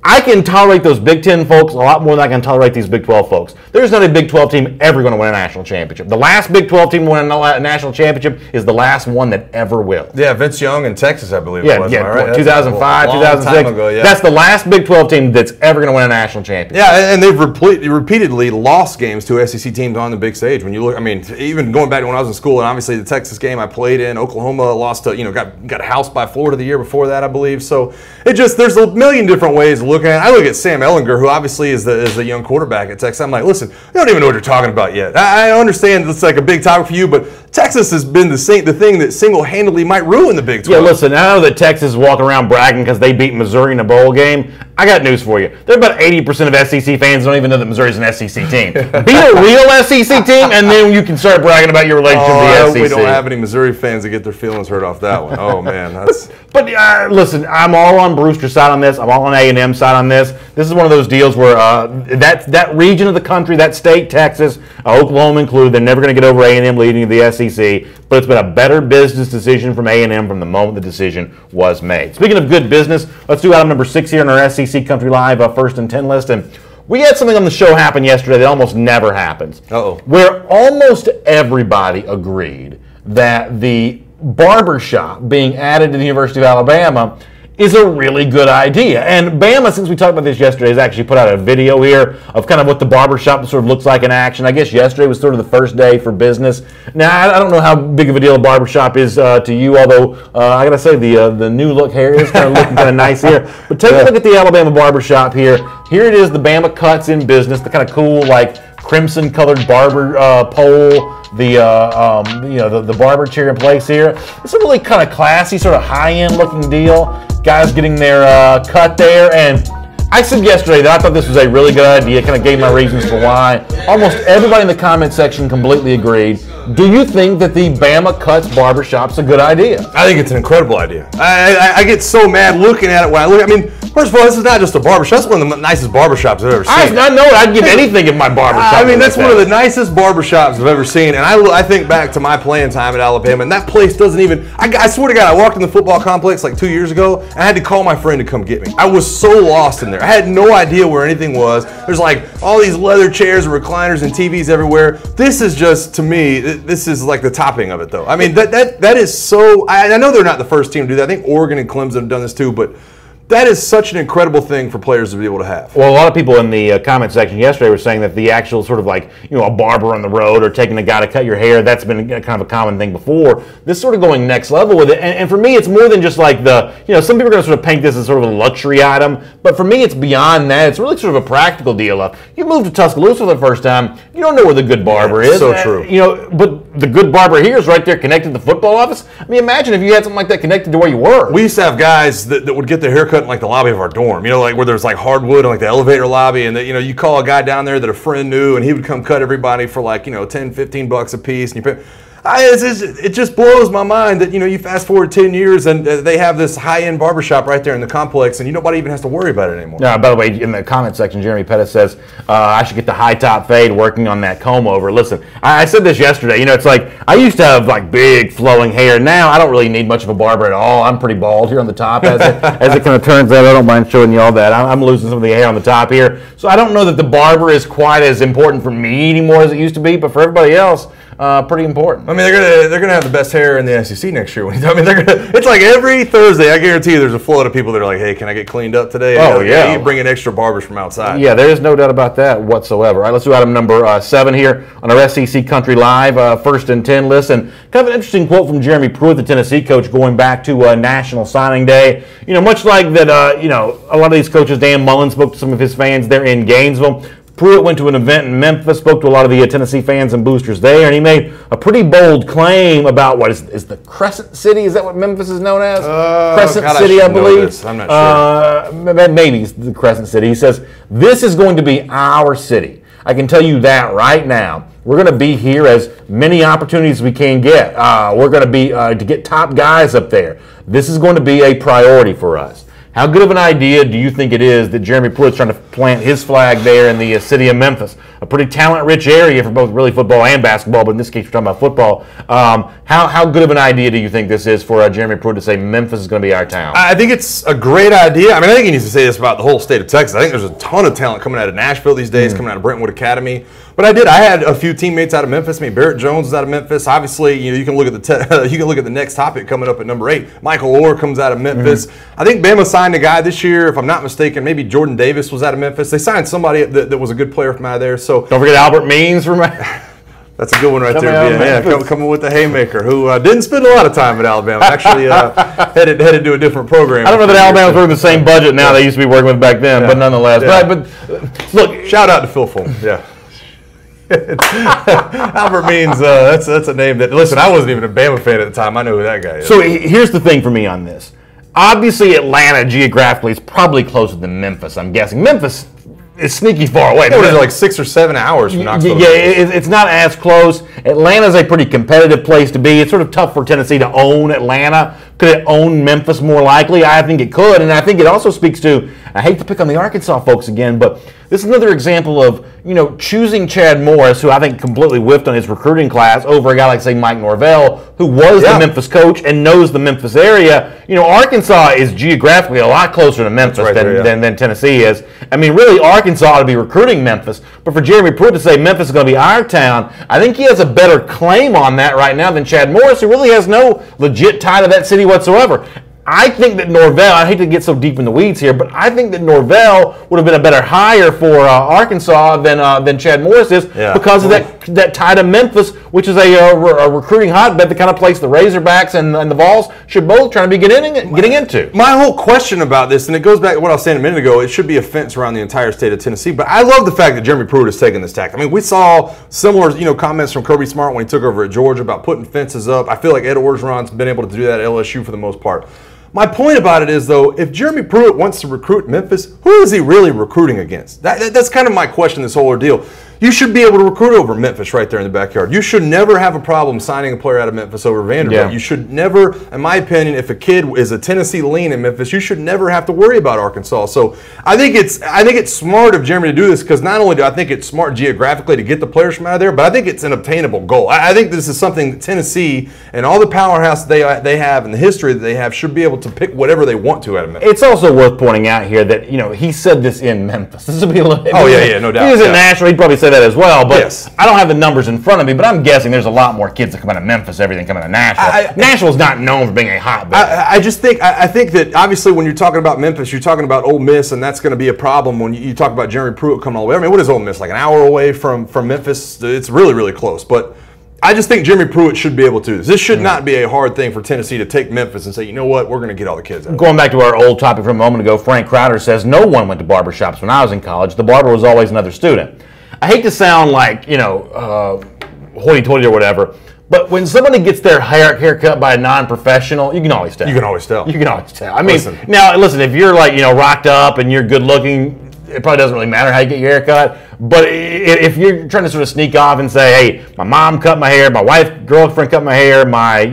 I can tolerate those Big Ten folks a lot more than I can tolerate these Big 12 folks. There's not a Big 12 team ever going to win a national championship. The last Big 12 team to win a national championship is the last one that ever will. Yeah, Vince Young in Texas, I believe it was. Yeah, right? 2005, 2006. Ago, yeah. That's the last Big 12 team that's ever going to win a national championship. Yeah, and they've repeatedly lost games to SEC teams on the big stage. When you look, I mean, even going back to when I was in school, and obviously the Texas game I played in, Oklahoma lost to, got housed by Florida the year before that, I believe. So there's a million different ways of looking at it. I look at Sam Ellinger, who obviously is the young quarterback at Texas. I'm like, listen, you don't even know what you're talking about yet. I understand it's like a big topic for you, but Texas has been the thing that single-handedly might ruin the Big 12. Yeah, listen, I know that Texas is walking around bragging because they beat Missouri in a bowl game. I got news for you. There are about 80% of SEC fans don't even know that Missouri's an SEC team. Be a real SEC team, and then you can start bragging about your relationship with the SEC. We don't have any Missouri fans that get their feelings hurt off that one. Oh, man. But listen, I'm all on Brewster's side on this. I'm all on A&M's side on this. This is one of those deals where that region of the country, that state, Texas, Oklahoma included, they're never going to get over A&M leading the SEC. But it's been a better business decision from A&M from the moment the decision was made. Speaking of good business, let's do item number 6 here on our SEC Country Live First and 10 list. And we had something on the show happen yesterday that almost never happens. Uh-oh. Where almost everybody agreed that the barbershop being added to the University of Alabama is a really good idea. And Bama, since we talked about this yesterday, has actually put out a video here of kind of what the barbershop sort of looks like in action. I guess yesterday was sort of the first day for business. Now, I don't know how big of a deal a barbershop is to you, although I got to say the new look hair is kind of looking kind of nice here. But take a look at the Alabama barbershop here. Here it is, the Bama Cuts in business, the kind of cool, like, crimson-colored barber pole, the barber chair in place here. It's a really kind of classy, sort of high-end looking deal. Guys getting their cut there, and I said yesterday that I thought this was a really good idea, kind of gave my reasons for why. Almost everybody in the comment section completely agreed. Do you think that the Bama Cuts barbershop's a good idea? I think it's an incredible idea. I get so mad looking at it when I look. I mean, first of all, this is not just a barbershop. That's one of the nicest barbershops I've ever seen. I know it. I'd give anything in my barbershop. I mean, that's one of the nicest barbershops I've ever seen. And I think back to my playing time at Alabama, and that place doesn't even, I swear to God, I walked in the football complex like 2 years ago, and I had to call my friend to come get me. I was so lost in there. I had no idea where anything was. There's like all these leather chairs and recliners and TVs everywhere. This is just, to me, this is like the topping of it, though. I mean, that is so, I know they're not the first team to do that. I think Oregon and Clemson have done this too, but that is such an incredible thing for players to be able to have. Well, a lot of people in the comment section yesterday were saying that the actual sort of like, a barber on the road or taking a guy to cut your hair, that's been kind of a common thing before. This sort of going next level with it. And for me, it's more than just like some people are going to sort of paint this as sort of a luxury item. But for me, it's beyond that. It's really sort of a practical deal. You move to Tuscaloosa for the first time, you don't know where the good barber is. So true. But the good barber here is right there connected to the football office. I mean, imagine if you had something like that connected to where you were. We used to have guys that would get their haircut in like the lobby of our dorm, like where there's like hardwood and like the elevator lobby, and that you call a guy down there that a friend knew, and he would come cut everybody for like $10-15 a piece, and you pay. It just blows my mind that you fast forward 10 years and they have this high-end barbershop right there in the complex, and nobody even has to worry about it anymore. By the way, in the comment section, Jeremy Pettis says I should get the high top fade, working on that comb over. Listen, I said this yesterday. It's like I used to have like big flowing hair. Now I don't really need much of a barber at all. I'm pretty bald here on the top. As it kind of turns out, I don't mind showing you all that. I'm losing some of the hair on the top here, so I don't know that the barber is quite as important for me anymore as it used to be. But for everybody else, pretty important. I mean, they're gonna have the best hair in the SEC next year. It's like every Thursday, I guarantee you, there's a flood of people that are like, "Hey, can I get cleaned up today?" Oh, yeah. You bring in extra barbers from outside. Yeah, there is no doubt about that whatsoever. All right, let's do item number 7 here on our SEC Country Live First and 10 list. And kind of an interesting quote from Jeremy Pruitt, the Tennessee coach, going back to National Signing Day. Much like that, a lot of these coaches, Dan Mullen spoke to some of his fans there in Gainesville. Pruitt went to an event in Memphis, spoke to a lot of the Tennessee fans and boosters there, and he made a pretty bold claim about what is the Crescent City? Is that what Memphis is known as? Crescent City, I believe. I'm not sure. Maybe it's the Crescent City. He says, "This is going to be our city. I can tell you that right now. We're going to be here as many opportunities as we can get. We're going to be to get top guys up there. This is going to be a priority for us." How good of an idea do you think it is that Jeremy Pruitt's trying to plant his flag there in the city of Memphis? A pretty talent-rich area for both really football and basketball, but in this case we're talking about football. How good of an idea do you think this is for Jeremy Pruitt to say Memphis is going to be our town? I think it's a great idea. I mean, I think he needs to say this about the whole state of Texas. I think there's a ton of talent coming out of Nashville these days, coming out of Brentwood Academy. But I had a few teammates out of Memphis. I mean, Barrett Jones is out of Memphis. Obviously, you can look at the next topic coming up at number 8. Michael Orr comes out of Memphis. I think Bama signed a guy this year, if I'm not mistaken. Maybe Jordan Davis was out of Memphis. They signed somebody that was a good player from out of there. So don't forget Albert Means from. That's a good one right there. Coming with the haymaker, who didn't spend a lot of time at Alabama. Actually, headed to a different program. I don't know that Alabama's working the same budget now they used to be working with back then, but nonetheless. Yeah. But look, shout out to Phil Fulton. Yeah. Albert Means, that's a name that, listen, I wasn't even a Bama fan at the time. I know who that guy is. So here's the thing for me on this. Obviously, Atlanta geographically is probably closer than Memphis, I'm guessing. Memphis is sneaky far away. What is it, like 6 or 7 hours from Knoxville? Yeah, it's not as close. Atlanta's a pretty competitive place to be. It's sort of tough for Tennessee to own Atlanta. Could it own Memphis more likely? I think it could, and I think it also speaks to, I hate to pick on the Arkansas folks again, but this is another example of, choosing Chad Morris, who I think completely whiffed on his recruiting class, over a guy like, say, Mike Norvell, who was the Memphis coach and knows the Memphis area. Arkansas is geographically a lot closer to Memphis than Tennessee is. I mean, really, Arkansas ought to be recruiting Memphis. But for Jeremy Pruitt to say Memphis is going to be our town, I think he has a better claim on that right now than Chad Morris, who really has no legit tie to that city whatsoever. I think that Norvell, I hate to get so deep in the weeds here, but I think that Norvell would have been a better hire for Arkansas than Chad Morris is because of that tie to Memphis, which is a recruiting hotbed, the kind of place the Razorbacks and the Vols should both try to be getting into. My whole question about this, and it goes back to what I was saying a minute ago, it should be a fence around the entire state of Tennessee, but I love the fact that Jeremy Pruitt has taken this tack. I mean, we saw similar comments from Kirby Smart when he took over at Georgia about putting fences up. I feel like Ed Orgeron's been able to do that at LSU for the most part. My point about it is, though, if Jeremy Pruitt wants to recruit Memphis, who is he really recruiting against? That's kind of my question, this whole ordeal. You should be able to recruit over Memphis right there in the backyard. You should never have a problem signing a player out of Memphis over Vanderbilt. Yeah. You should never, in my opinion, if a kid is a Tennessee lean in Memphis, you should never have to worry about Arkansas. So I think it's smart of Jeremy to do this, because not only do I think it's smart geographically to get the players from out of there, but I think it's an obtainable goal. I think this is something that Tennessee and all the powerhouse they have and the history that they have should be able to pick whatever they want to out of Memphis. It's also worth pointing out here that he said this in Memphis. This would be a little. No doubt. He was in Nashville. He'd probably say that as well, but yes. I don't have the numbers in front of me, but I'm guessing there's a lot more kids that come out of Memphis, everything coming out of Nashville. Nashville's not known for being a hotbed. I think that obviously when you're talking about Memphis, you're talking about Ole Miss, and that's going to be a problem when you talk about Jeremy Pruitt coming all the way. I mean, what is Ole Miss, like an hour away from Memphis? It's really, really close, but I just think Jeremy Pruitt should be able to do this. This should not be a hard thing for Tennessee to take Memphis and say, you know what, we're going to get all the kids out. Going back to our old topic from a moment ago, Frank Crowder says, no one went to barbershops when I was in college. The barber was always another student. I hate to sound like, hoity-toity or whatever, but when somebody gets their hair cut by a non-professional, you can always tell. You can always tell. I mean, listen, if you're rocked up and you're good looking, it probably doesn't really matter how you get your hair cut. But if you're trying to sort of sneak off and say, hey, my mom cut my hair, my girlfriend cut my hair, my,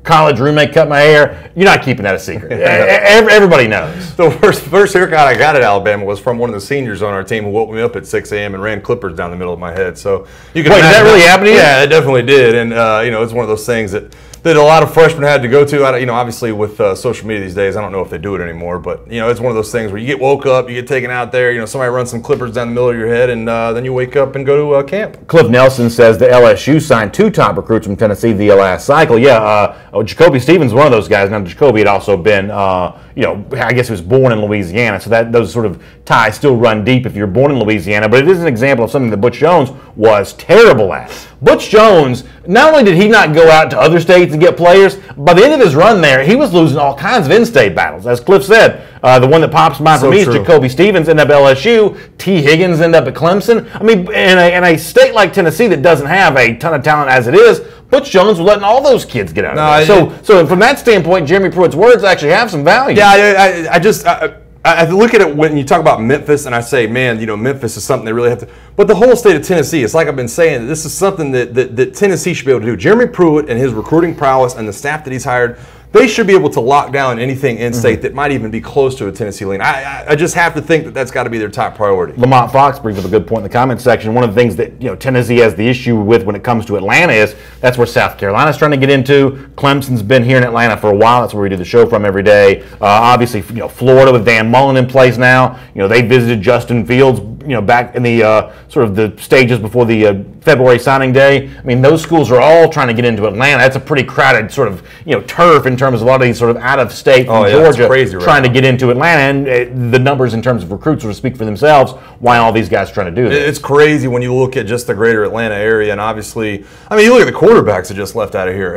college roommate cut my hair, you're not keeping that a secret. Everybody knows. The first haircut I got at Alabama was from one of the seniors on our team who woke me up at 6 a.m. and ran clippers down the middle of my head. So you can. Wait, did that really happen to you? Yeah, it definitely did. And it's one of those things that a lot of freshmen had to go to. Obviously with social media these days, I don't know if they do it anymore, but it's one of those things where you get woke up, you get taken out there, somebody runs some clippers down the middle of your head, and then you wake up and go to camp. Cliff Nelson says the LSU signed 2 top recruits from Tennessee the last cycle. Yeah, Jacoby Stevens, one of those guys. Now Jacoby had also been, I guess he was born in Louisiana, so those sort of ties still run deep if you're born in Louisiana. But it is an example of something that Butch Jones was terrible at. Butch Jones, not only did he not go out to other states and get players, by the end of his run there, he was losing all kinds of in-state battles. As Cliff said, the one that pops to mind for me is Jacoby Stevens ended up at LSU, T. Higgins ended up at Clemson. I mean, in a state like Tennessee that doesn't have a ton of talent as it is, Butch Jones was letting all those kids get out of there. So from that standpoint, Jeremy Pruitt's words actually have some value. Yeah, I look at it when you talk about Memphis, and I say, man, Memphis is something they really have to. But the whole state of Tennessee, it's like I've been saying, this is something that Tennessee should be able to do. Jeremy Pruitt and his recruiting prowess and the staff that he's hired, they should be able to lock down anything in-state that might even be close to a Tennessee lean. I just have to think that that's got to be their top priority. Lamont Fox brings up a good point in the comment section. One of the things that Tennessee has the issue with when it comes to Atlanta is that's where South Carolina's trying to get into. Clemson's been here in Atlanta for a while. That's where we do the show from every day. Obviously, Florida with Dan Mullen in place now. They visited Justin Fields, back in the sort of the stages before the February signing day. I mean, those schools are all trying to get into Atlanta. That's a pretty crowded sort of turf in terms of a lot of these sort of out-of-state from Georgia trying to get into Atlanta, and the numbers in terms of recruits sort of speak for themselves. Why all these guys are trying to do this? It's crazy when you look at just the greater Atlanta area, and obviously, I mean, you look at the quarterbacks that just left out of here.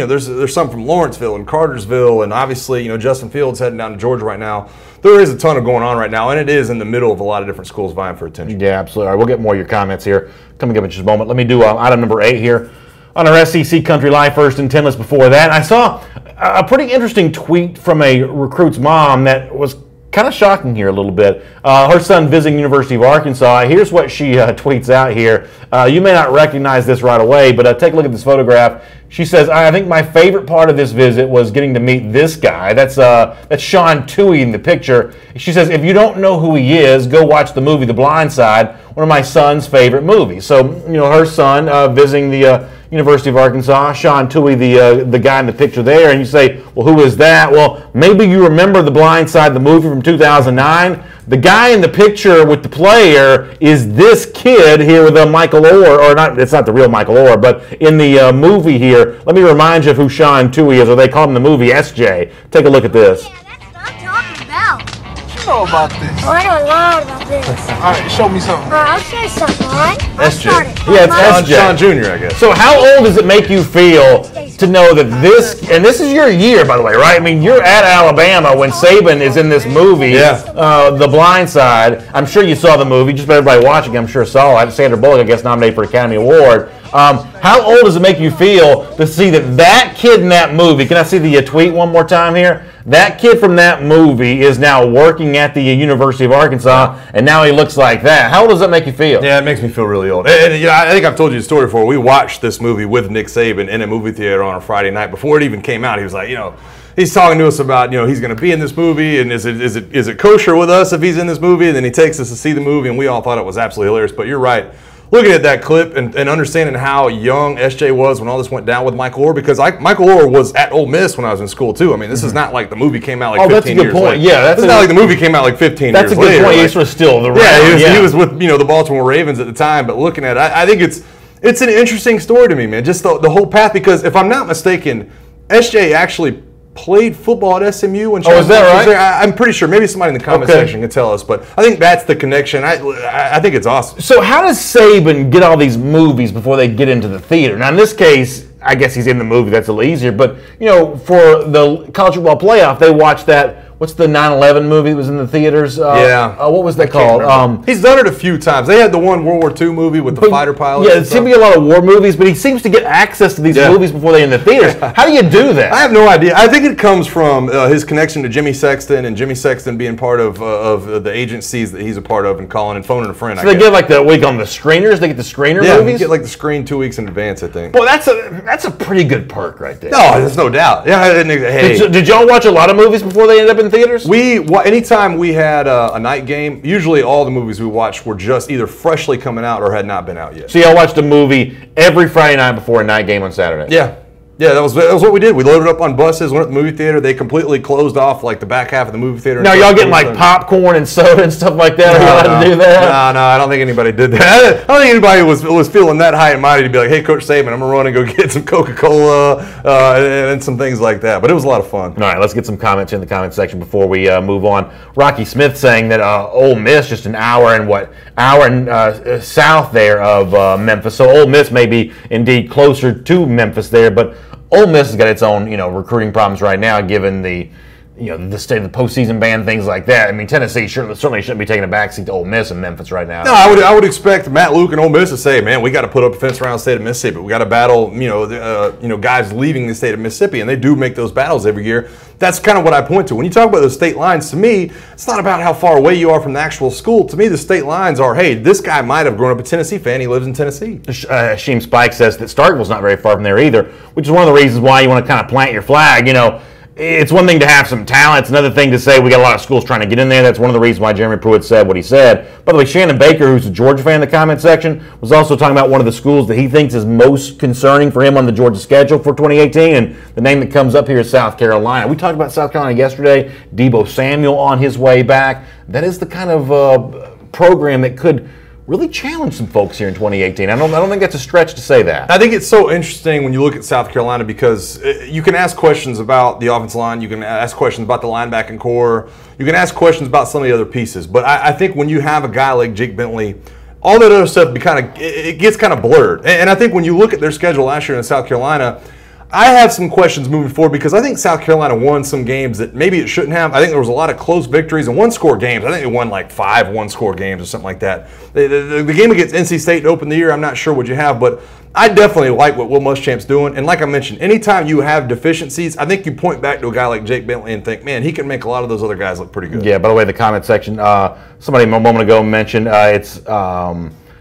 There's some from Lawrenceville and Cartersville, and obviously, Justin Fields heading down to Georgia right now. There is a ton of going on right now, and it is in the middle of a lot of different schools vying for attention. Yeah, absolutely. All right, we'll get more of your comments here coming up in just a moment. Let me do item number 8 here on our SEC Country Live first and 10 list. Before that, I saw a pretty interesting tweet from a recruit's mom that was kind of shocking here a little bit. Her son visiting University of Arkansas. Here's what she tweets out here. You may not recognize this right away, but take a look at this photograph. She says, I think my favorite part of this visit was getting to meet this guy. That's Sean Toohey in the picture. She says, if you don't know who he is, go watch the movie The Blind Side, one of my son's favorite movies. So, her son visiting the University of Arkansas, Sean Toohey, the guy in the picture there, and you say, well, who is that? Well, maybe you remember The Blind Side, the movie from 2009. The guy in the picture with the player is this kid here with Michael Orr, or not, it's not the real Michael Orr, but in the movie here. Let me remind you of who Sean Toohey is, or they call him in the movie SJ. Take a look at this. Yeah, that's what I'm talking about. What you know about this? Oh, I know a lot about this. All right, show me something. I'll show you something, all right? SJ. Yeah, it's SJ. Sean Jr., I guess. So how old does it make you feel to know that this, and this is your year, by the way, right? I mean, you're at Alabama when Saban is in this movie, The Blind Side. I'm sure you saw the movie. Just about everybody watching, I'm sure saw it. Sandra Bullock, I guess, nominated for Academy Award. How old does it make you feel to see that kid in that movie? Can I see the tweet one more time here? That kid from that movie is now working at the University of Arkansas, and now he looks like that. How old does that make you feel? Yeah, it makes me feel really old. And I think I've told you the story before. We watched this movie with Nick Saban in a movie theater on a Friday night. Before it even came out, he was like, he's talking to us about, he's going to be in this movie, and is it kosher with us if he's in this movie? And then he takes us to see the movie, and we all thought it was absolutely hilarious. But you're right. Looking at that clip and understanding how young SJ was when all this went down with Michael Orr, because Michael Orr was at Ole Miss when I was in school too. I mean, this is not like the movie came out like 15 years later. Yeah, that's it's not like the movie came out like 15 years later. That's a good point. He was still the he was with the Baltimore Ravens at the time. But looking at it, I think it's an interesting story to me, man. Just the whole path, because if I'm not mistaken, SJ actually played football at SMU. When is that right? I'm pretty sure. Maybe somebody in the comment section can tell us. But I think that's the connection. I think it's awesome. So how does Saban get all these movies before they get into the theater? Now, in this case, I guess he's in the movie. That's a little easier. But, for the college football playoff, they watched that. What's the 9/11 movie that was in the theaters? What was that called? He's done it a few times. They had the one World War II movie with the fighter pilot. Yeah, it seems to be a lot of war movies, but he seems to get access to these movies before they're in the theaters. How do you do that? I have no idea. I think it comes from his connection to Jimmy Sexton, and Jimmy Sexton being part of the agencies that he's a part of, and calling and phoning a friend. So they get like the week on the screeners. They get the screener movies. Yeah, get like the screen 2 weeks in advance, I think. Well, that's a pretty good perk right there. No, there's no doubt. Yeah. Hey, did y'all watch a lot of movies before they ended up in theaters? Anytime we had a night game, usually all the movies we watched were just either freshly coming out or had not been out yet. So y'all watched a movie every Friday night before a night game on Saturday? Yeah. Yeah, that was what we did. We loaded up on buses, went to the movie theater. They completely closed off like the back half of the movie theater. Now y'all getting like popcorn and soda and stuff like that? Are you allowed to do that? No, I don't think anybody did that. I don't think anybody was feeling that high and mighty to be like, hey, Coach Saban, I'm going to run and go get some Coca-Cola and some things like that. But it was a lot of fun. All right, let's get some comments in the comment section before we move on. Rocky Smith saying that Ole Miss just an hour south there of Memphis. So Ole Miss may be indeed closer to Memphis there, but Ole Miss has got its own, recruiting problems right now, given the the state of the postseason ban, things like that. I mean, Tennessee certainly shouldn't be taking a backseat to Ole Miss and Memphis right now. No, I would expect Matt Luke and Ole Miss to say, man, we got to put up a fence around the state of Mississippi. We got to battle, guys leaving the state of Mississippi, and they do make those battles every year. That's kind of what I point to. When you talk about those state lines, to me, it's not about how far away you are from the actual school. To me, the state lines are, hey, this guy might have grown up a Tennessee fan. He lives in Tennessee. Sheem Spike says that Starkville's not very far from there either, which is one of the reasons why you want to kind of plant your flag. It's one thing to have some talent. It's another thing to say we got a lot of schools trying to get in there. That's one of the reasons why Jeremy Pruitt said what he said. By the way, Shannon Baker, who's a Georgia fan in the comment section, was also talking about one of the schools that he thinks is most concerning for him on the Georgia schedule for 2018, and the name that comes up here is South Carolina. We talked about South Carolina yesterday. Debo Samuel on his way back. That is the kind of program that could really challenge some folks here in 2018. I don't think that's a stretch to say that. I think it's so interesting when you look at South Carolina because you can ask questions about the offensive line, you can ask questions about the linebacking core, you can ask questions about some of the other pieces. But I think when you have a guy like Jake Bentley, all that other stuff it gets kind of blurred. And I think when you look at their schedule last year in South Carolina, I have some questions moving forward because I think South Carolina won some games that maybe it shouldn't have. I think there was a lot of close victories and one-score games. I think they won like 5 one-score games or something like that. The game against NC State to open the year, I'm not sure what you have, but I definitely like what Will Muschamp's doing. And like I mentioned, anytime you have deficiencies, I think you point back to a guy like Jake Bentley and think, man, he can make a lot of those other guys look pretty good. Yeah, by the way, the comment section, somebody a moment ago mentioned it's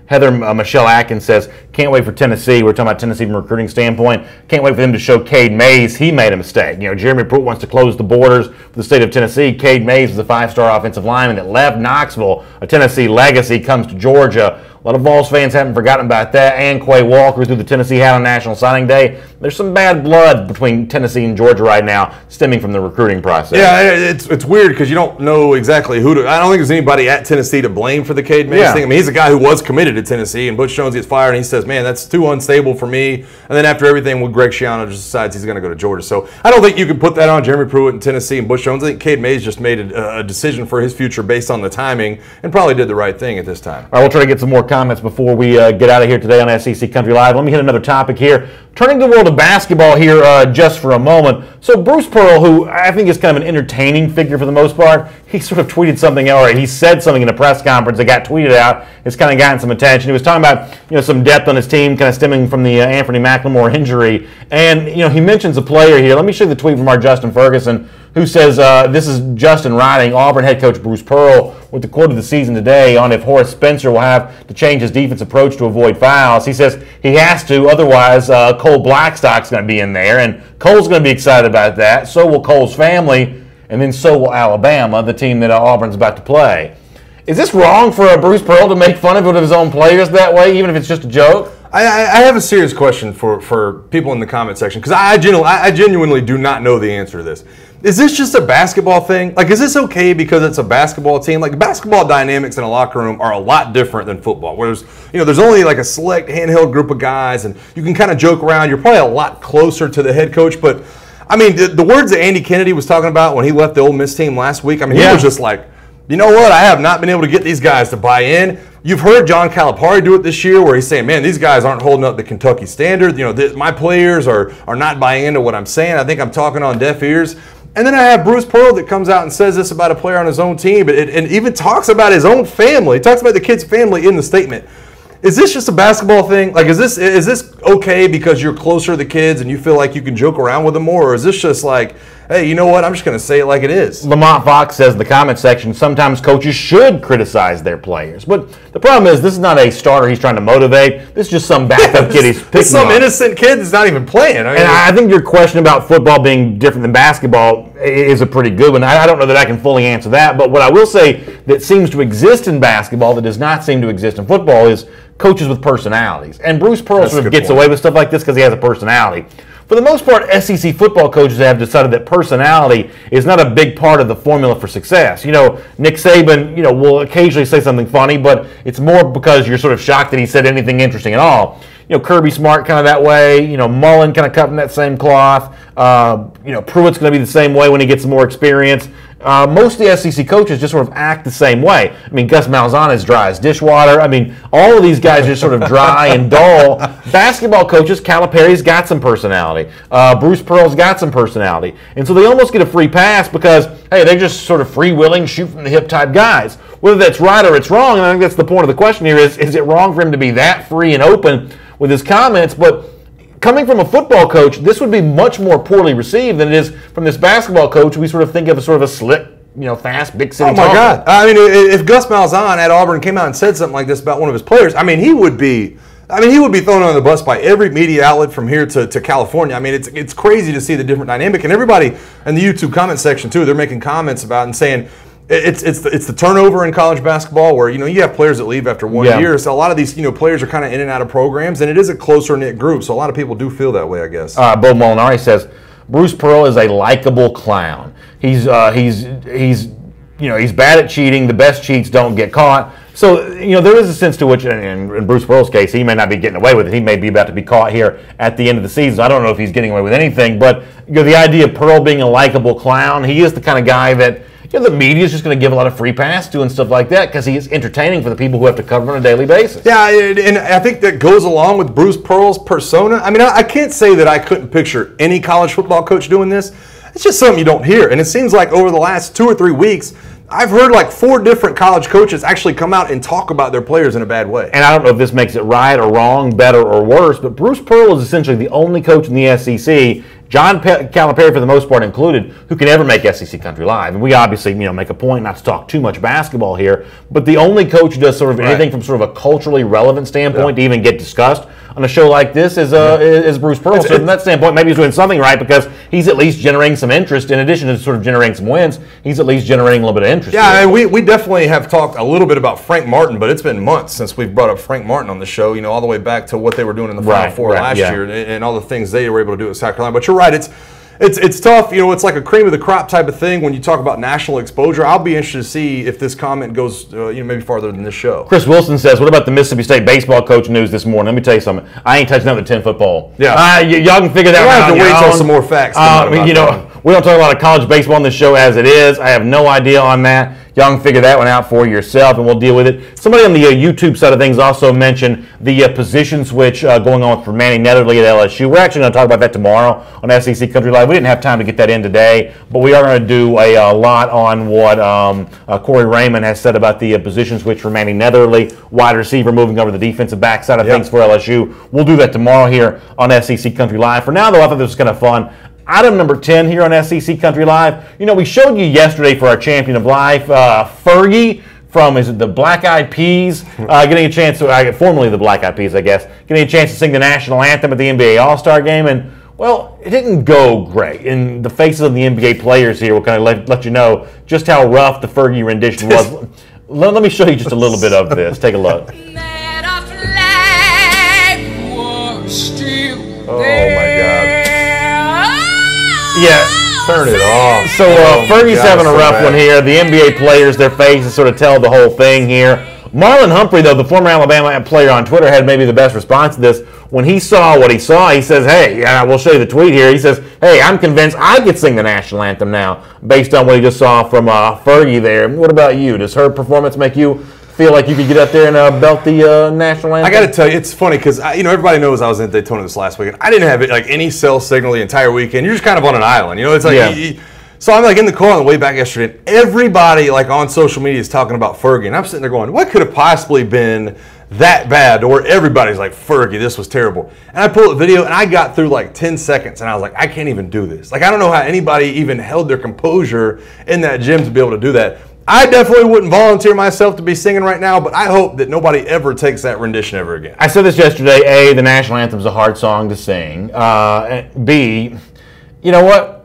Heather Michelle Atkins says, can't wait for Tennessee. We're talking about Tennessee from a recruiting standpoint. Can't wait for them to show Cade Mays he made a mistake. Jeremy Pruitt wants to close the borders for the state of Tennessee. Cade Mays is a 5-star offensive lineman that left Knoxville. A Tennessee legacy comes to Georgia. A lot of Vols fans haven't forgotten about that. And Quay Walker threw the Tennessee hat on National Signing Day. There's some bad blood between Tennessee and Georgia right now, stemming from the recruiting process. Yeah, it's weird because you don't know exactly who to. I don't think there's anybody at Tennessee to blame for the Cade Mays thing. I mean, he's a guy who was committed to Tennessee, and Butch Jones gets fired, and he says, "Man, that's too unstable for me." And then after everything, with Greg Schiano just decides he's going to go to Georgia. So I don't think you can put that on Jeremy Pruitt in Tennessee and Butch Jones. I think Cade Mays just made a decision for his future based on the timing, and probably did the right thing at this time. All right, we'll try to get some more comments before we get out of here today on SEC Country Live. Let me hit another topic here. Turning to the world of basketball here just for a moment. So Bruce Pearl, who I think is kind of an entertaining figure for the most part, he sort of tweeted something, or he said something in a press conference that got tweeted out. It's kind of gotten some attention. He was talking about some depth on his team, kind of stemming from the Anthony McLemore injury. And he mentions a player here. Let me show you the tweet from our Justin Ferguson, who says, this is Justin writing, Auburn head coach Bruce Pearl, with the quote of the season today on if Horace Spencer will have to change his defense approach to avoid fouls. He says he has to, otherwise Cole Blackstock's going to be in there, and Cole's going to be excited about that. So will Cole's family, and then so will Alabama, the team that Auburn's about to play. Is this wrong for Bruce Pearl to make fun of one of his own players that way, even if it's just a joke? I have a serious question for people in the comment section, because I genuinely do not know the answer to this. Is this just a basketball thing? Like, is this okay because it's a basketball team? Like, basketball dynamics in a locker room are a lot different than football, where there's only like a select handheld group of guys, and you can kind of joke around. You're probably a lot closer to the head coach, but I mean, the words that Andy Kennedy was talking about when he left the Ole Miss team last week, I mean, he was just like, you know what? I have not been able to get these guys to buy in. You've heard John Calipari do it this year, where he's saying, man, these guys aren't holding up the Kentucky standard. My players are not buying into what I'm saying. I think I'm talking on deaf ears. And then I have Bruce Pearl that comes out and says this about a player on his own team, and even talks about his own family. He talks about the kid's family in the statement. Is this just a basketball thing? Like, is this okay because you're closer to the kids and you feel like you can joke around with them more? Or is this just like, hey, you know what? I'm just going to say it like it is. Lamont Fox says in the comment section, sometimes coaches should criticize their players. But the problem is, this is not a starter he's trying to motivate. This is just some backup kid he's picking some innocent kid that's not even playing. And I think your question about football being different than basketball is a pretty good one. I don't know that I can fully answer that. But what I will say that seems to exist in basketball that does not seem to exist in football is coaches with personalities. And Bruce Pearl sort of gets away with stuff like this because he has a personality. For the most part, SEC football coaches have decided that personality is not a big part of the formula for success. Nick Saban, will occasionally say something funny, but it's more because you're sort of shocked that he said anything interesting at all. Kirby Smart kind of that way. Mullen kind of cut from that same cloth. Pruitt's going to be the same way when he gets some more experience. Most of the SEC coaches just sort of act the same way. I mean, Gus Malzahn is dry as dishwater. I mean, all of these guys are sort of dry and dull. Basketball coaches, Calipari's got some personality. Bruce Pearl's got some personality. And so they almost get a free pass because, hey, they're just sort of free-willing, shoot-from-the-hip type guys. Whether that's right or it's wrong, and I think that's the point of the question here, is it wrong for him to be that free and open with his comments? But coming from a football coach, this would be much more poorly received than it is from this basketball coach we sort of think of as sort of a slick, fast, big city talker. Oh, my God. I mean, if Gus Malzahn at Auburn came out and said something like this about one of his players, I mean, he would be thrown on the bus by every media outlet from here to California. I mean, it's crazy to see the different dynamic. And everybody in the YouTube comment section, too, they're making comments about it and saying, it's the turnover in college basketball where, you have players that leave after 1 year. So a lot of these, players are kind of in and out of programs, and it is a closer-knit group. So a lot of people do feel that way, I guess. Bo Molinari says, Bruce Pearl is a likable clown. He's bad at cheating. The best cheats don't get caught. So, there is a sense to which, in Bruce Pearl's case, he may not be getting away with it. He may be about to be caught here at the end of the season. I don't know if he's getting away with anything, but the idea of Pearl being a likable clown, he is the kind of guy that, the media is just going to give a lot of free pass to and stuff like that because he is entertaining for the people who have to cover on a daily basis. Yeah, and I think that goes along with Bruce Pearl's persona. I mean, I can't say that I couldn't picture any college football coach doing this. It's just something you don't hear. And it seems like over the last 2 or 3 weeks, I've heard like 4 different college coaches actually come out and talk about their players in a bad way. And I don't know if this makes it right or wrong, better or worse, but Bruce Pearl is essentially the only coach in the SEC, John Calipari for the most part included, who can ever make SEC Country Live. And we obviously, make a point not to talk too much basketball here, but the only coach who does sort of anything from sort of a culturally relevant standpoint to even get discussed on a show like this is Bruce Pearl. So from that standpoint, maybe he's doing something right because he's at least generating some interest. In addition to sort of generating some wins, he's at least generating a little bit of interest. Yeah, and we definitely have talked a little bit about Frank Martin, but it's been months since we've brought up Frank Martin on the show, all the way back to what they were doing in the Final Four last year and all the things they were able to do at South Carolina. But you're right, it's tough. It's like a cream of the crop type of thing when you talk about national exposure. I'll be interested to see if this comment goes maybe farther than this show. Chris Wilson says, what about the Mississippi State baseball coach news this morning? Let me tell you something. I ain't touching another 10-foot pole. Yeah. Y'all can figure that out. We'll have to wait till some more facts come out about that. We don't talk a lot of college baseball on this show as it is. I have no idea on that. Y'all can figure that one out for yourself, and we'll deal with it. Somebody on the YouTube side of things also mentioned the position switch going on for Manny Netherly at LSU. We're actually going to talk about that tomorrow on SEC Country Live. We didn't have time to get that in today, but we are going to do a lot on what Corey Raymond has said about the position switch for Manny Netherly, wide receiver moving over the defensive back side of things for LSU. We'll do that tomorrow here on SEC Country Live. For now, though, I thought this was kind of fun. Item number 10 here on SEC Country Live. We showed you yesterday for our Champion of Life, Fergie from, is it the Black Eyed Peas, getting a chance to, formerly the Black Eyed Peas, I guess, getting a chance to sing the national anthem at the NBA All-Star Game. And, well, it didn't go great. And the faces of the NBA players here will kind of let you know just how rough the Fergie rendition was. Let me show you just a little bit of this. Take a look. Oh, my God. Yeah. Turn it off. So Fergie's having a rough one here. The NBA players, their faces sort of tell the whole thing here. Marlon Humphrey, though, the former Alabama player on Twitter, had maybe the best response to this. When he saw what he saw, he says, hey, we'll show you the tweet here. He says, hey, I'm convinced I could sing the national anthem now based on what he just saw from Fergie there. What about you? Does her performance make you feel like you could get up there and belt the national anthem? I got to tell you, it's funny because everybody knows I was in Daytona this last weekend. I didn't have any cell signal the entire weekend. You're just kind of on an island, it's like. So I'm in the car on the way back yesterday, and everybody on social media is talking about Fergie, and I'm sitting there going, what could have possibly been that bad? Or everybody's like, Fergie, this was terrible. And I pulled the video, and I got through 10 seconds, and I was like, I can't even do this. I don't know how anybody even held their composure in that gym to be able to do that. I definitely wouldn't volunteer myself to be singing right now, but I hope that nobody ever takes that rendition ever again. I said this yesterday. A, the national anthem's a hard song to sing. B, you know what?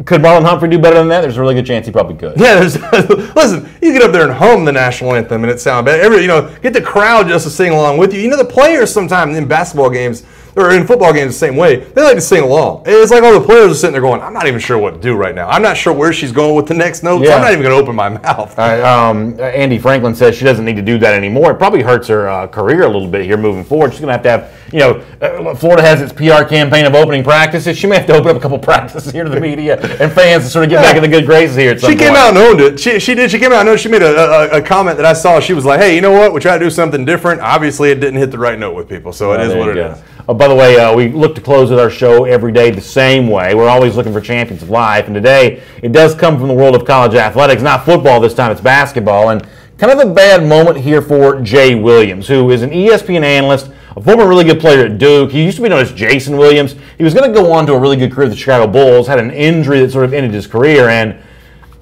Could Marlon Humphrey do better than that? There's a really good chance he probably could. Yeah, listen, you get up there and hum the national anthem and it sounds bad. Get the crowd just to sing along with you. The players sometimes in basketball games or in football games the same way, they like to sing along. It's like all the players are sitting there going, I'm not even sure what to do right now. I'm not sure where she's going with the next note, so I'm not even going to open my mouth. Andy Franklin says she doesn't need to do that anymore. It probably hurts her career a little bit here moving forward. She's going to have, Florida has its PR campaign of opening practices. She may have to open up a couple practices here to the media and fans to sort of get back in the good graces here at some point. She came out and owned it. She did. She came out and owned it. She made a comment that I saw. She was like, hey, you know what? We try to do something different. Obviously, it didn't hit the right note with people, so it is what it is. By the way, we look to close with our show every day the same way. We're always looking for champions of life, and today it does come from the world of college athletics. Not football this time, it's basketball. And kind of a bad moment here for Jay Williams, who is an ESPN analyst, a former really good player at Duke. He used to be known as Jason Williams. He was going to go on to a really good career with the Chicago Bulls, had an injury that sort of ended his career, and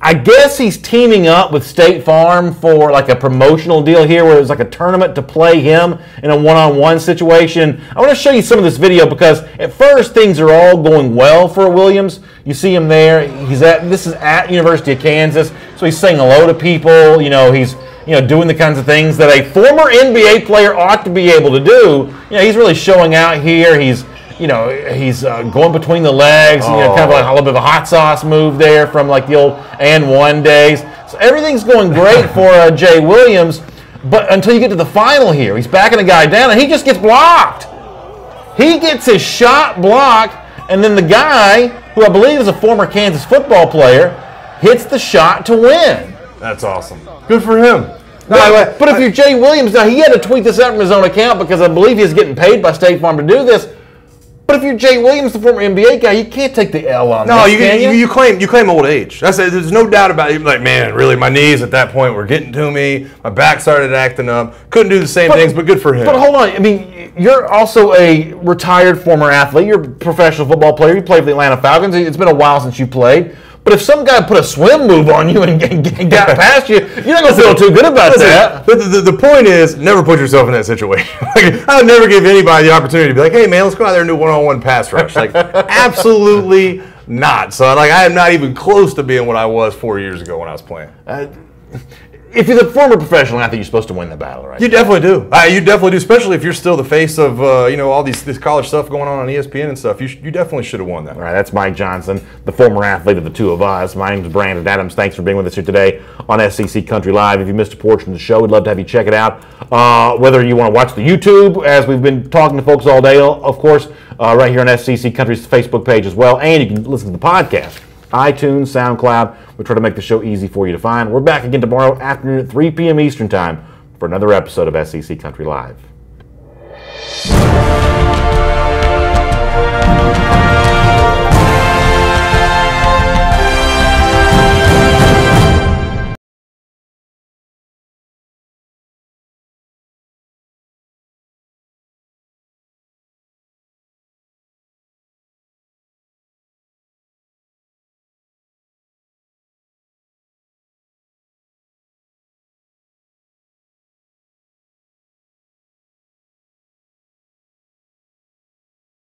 I guess he's teaming up with State Farm for a promotional deal here where it's a tournament to play him in a one-on-one situation. I want to show you some of this video because at first things are all going well for Williams. You see him there. This is at University of Kansas, so he's saying hello to people. He's doing the kinds of things that a former NBA player ought to be able to do. He's really showing out here. He's going between the legs, kind of a little bit of a hot sauce move there from the old and one days. So everything's going great for Jay Williams, but until you get to the final here, he's backing a guy down and he just gets blocked. He gets his shot blocked, and then the guy, who I believe is a former Kansas football player, hits the shot to win. That's awesome. Good for him. But if you're Jay Williams, now he had to tweet this out from his own account because I believe he's getting paid by State Farm to do this. But if you're Jay Williams, the former NBA guy, you can't take the L on no, this, can you? you claim old age. There's no doubt about it. You're like, man, really, my knees at that point were getting to me. My back started acting up. Couldn't do the same things, but good for him. But hold on. I mean, you're also a retired former athlete. You're a professional football player. You played for the Atlanta Falcons. It's been a while since you played. But if some guy put a swim move on you and got past you, you're not going to feel too good about that. The point is, never put yourself in that situation. I would never give anybody the opportunity to be like, hey, man, let's go out there and do one-on-one pass rush. Like, absolutely not. So, like, I am not even close to being what I was 4 years ago when I was playing. If you're the former professional athlete, you're supposed to win the battle, right? You definitely do. You definitely do, especially if you're still the face of all this college stuff going on ESPN and stuff. You definitely should have won that. All right, that's Mike Johnson, the former athlete of the two of us. My name is Brandon Adams. Thanks for being with us here today on SEC Country Live. If you missed a portion of the show, we'd love to have you check it out. Whether you want to watch the YouTube, as we've been talking to folks all day, of course, right here on SEC Country's Facebook page as well, and you can listen to the podcast. iTunes, SoundCloud. We try to make the show easy for you to find. We're back again tomorrow afternoon at 3 p.m. Eastern Time for another episode of SEC Country Live.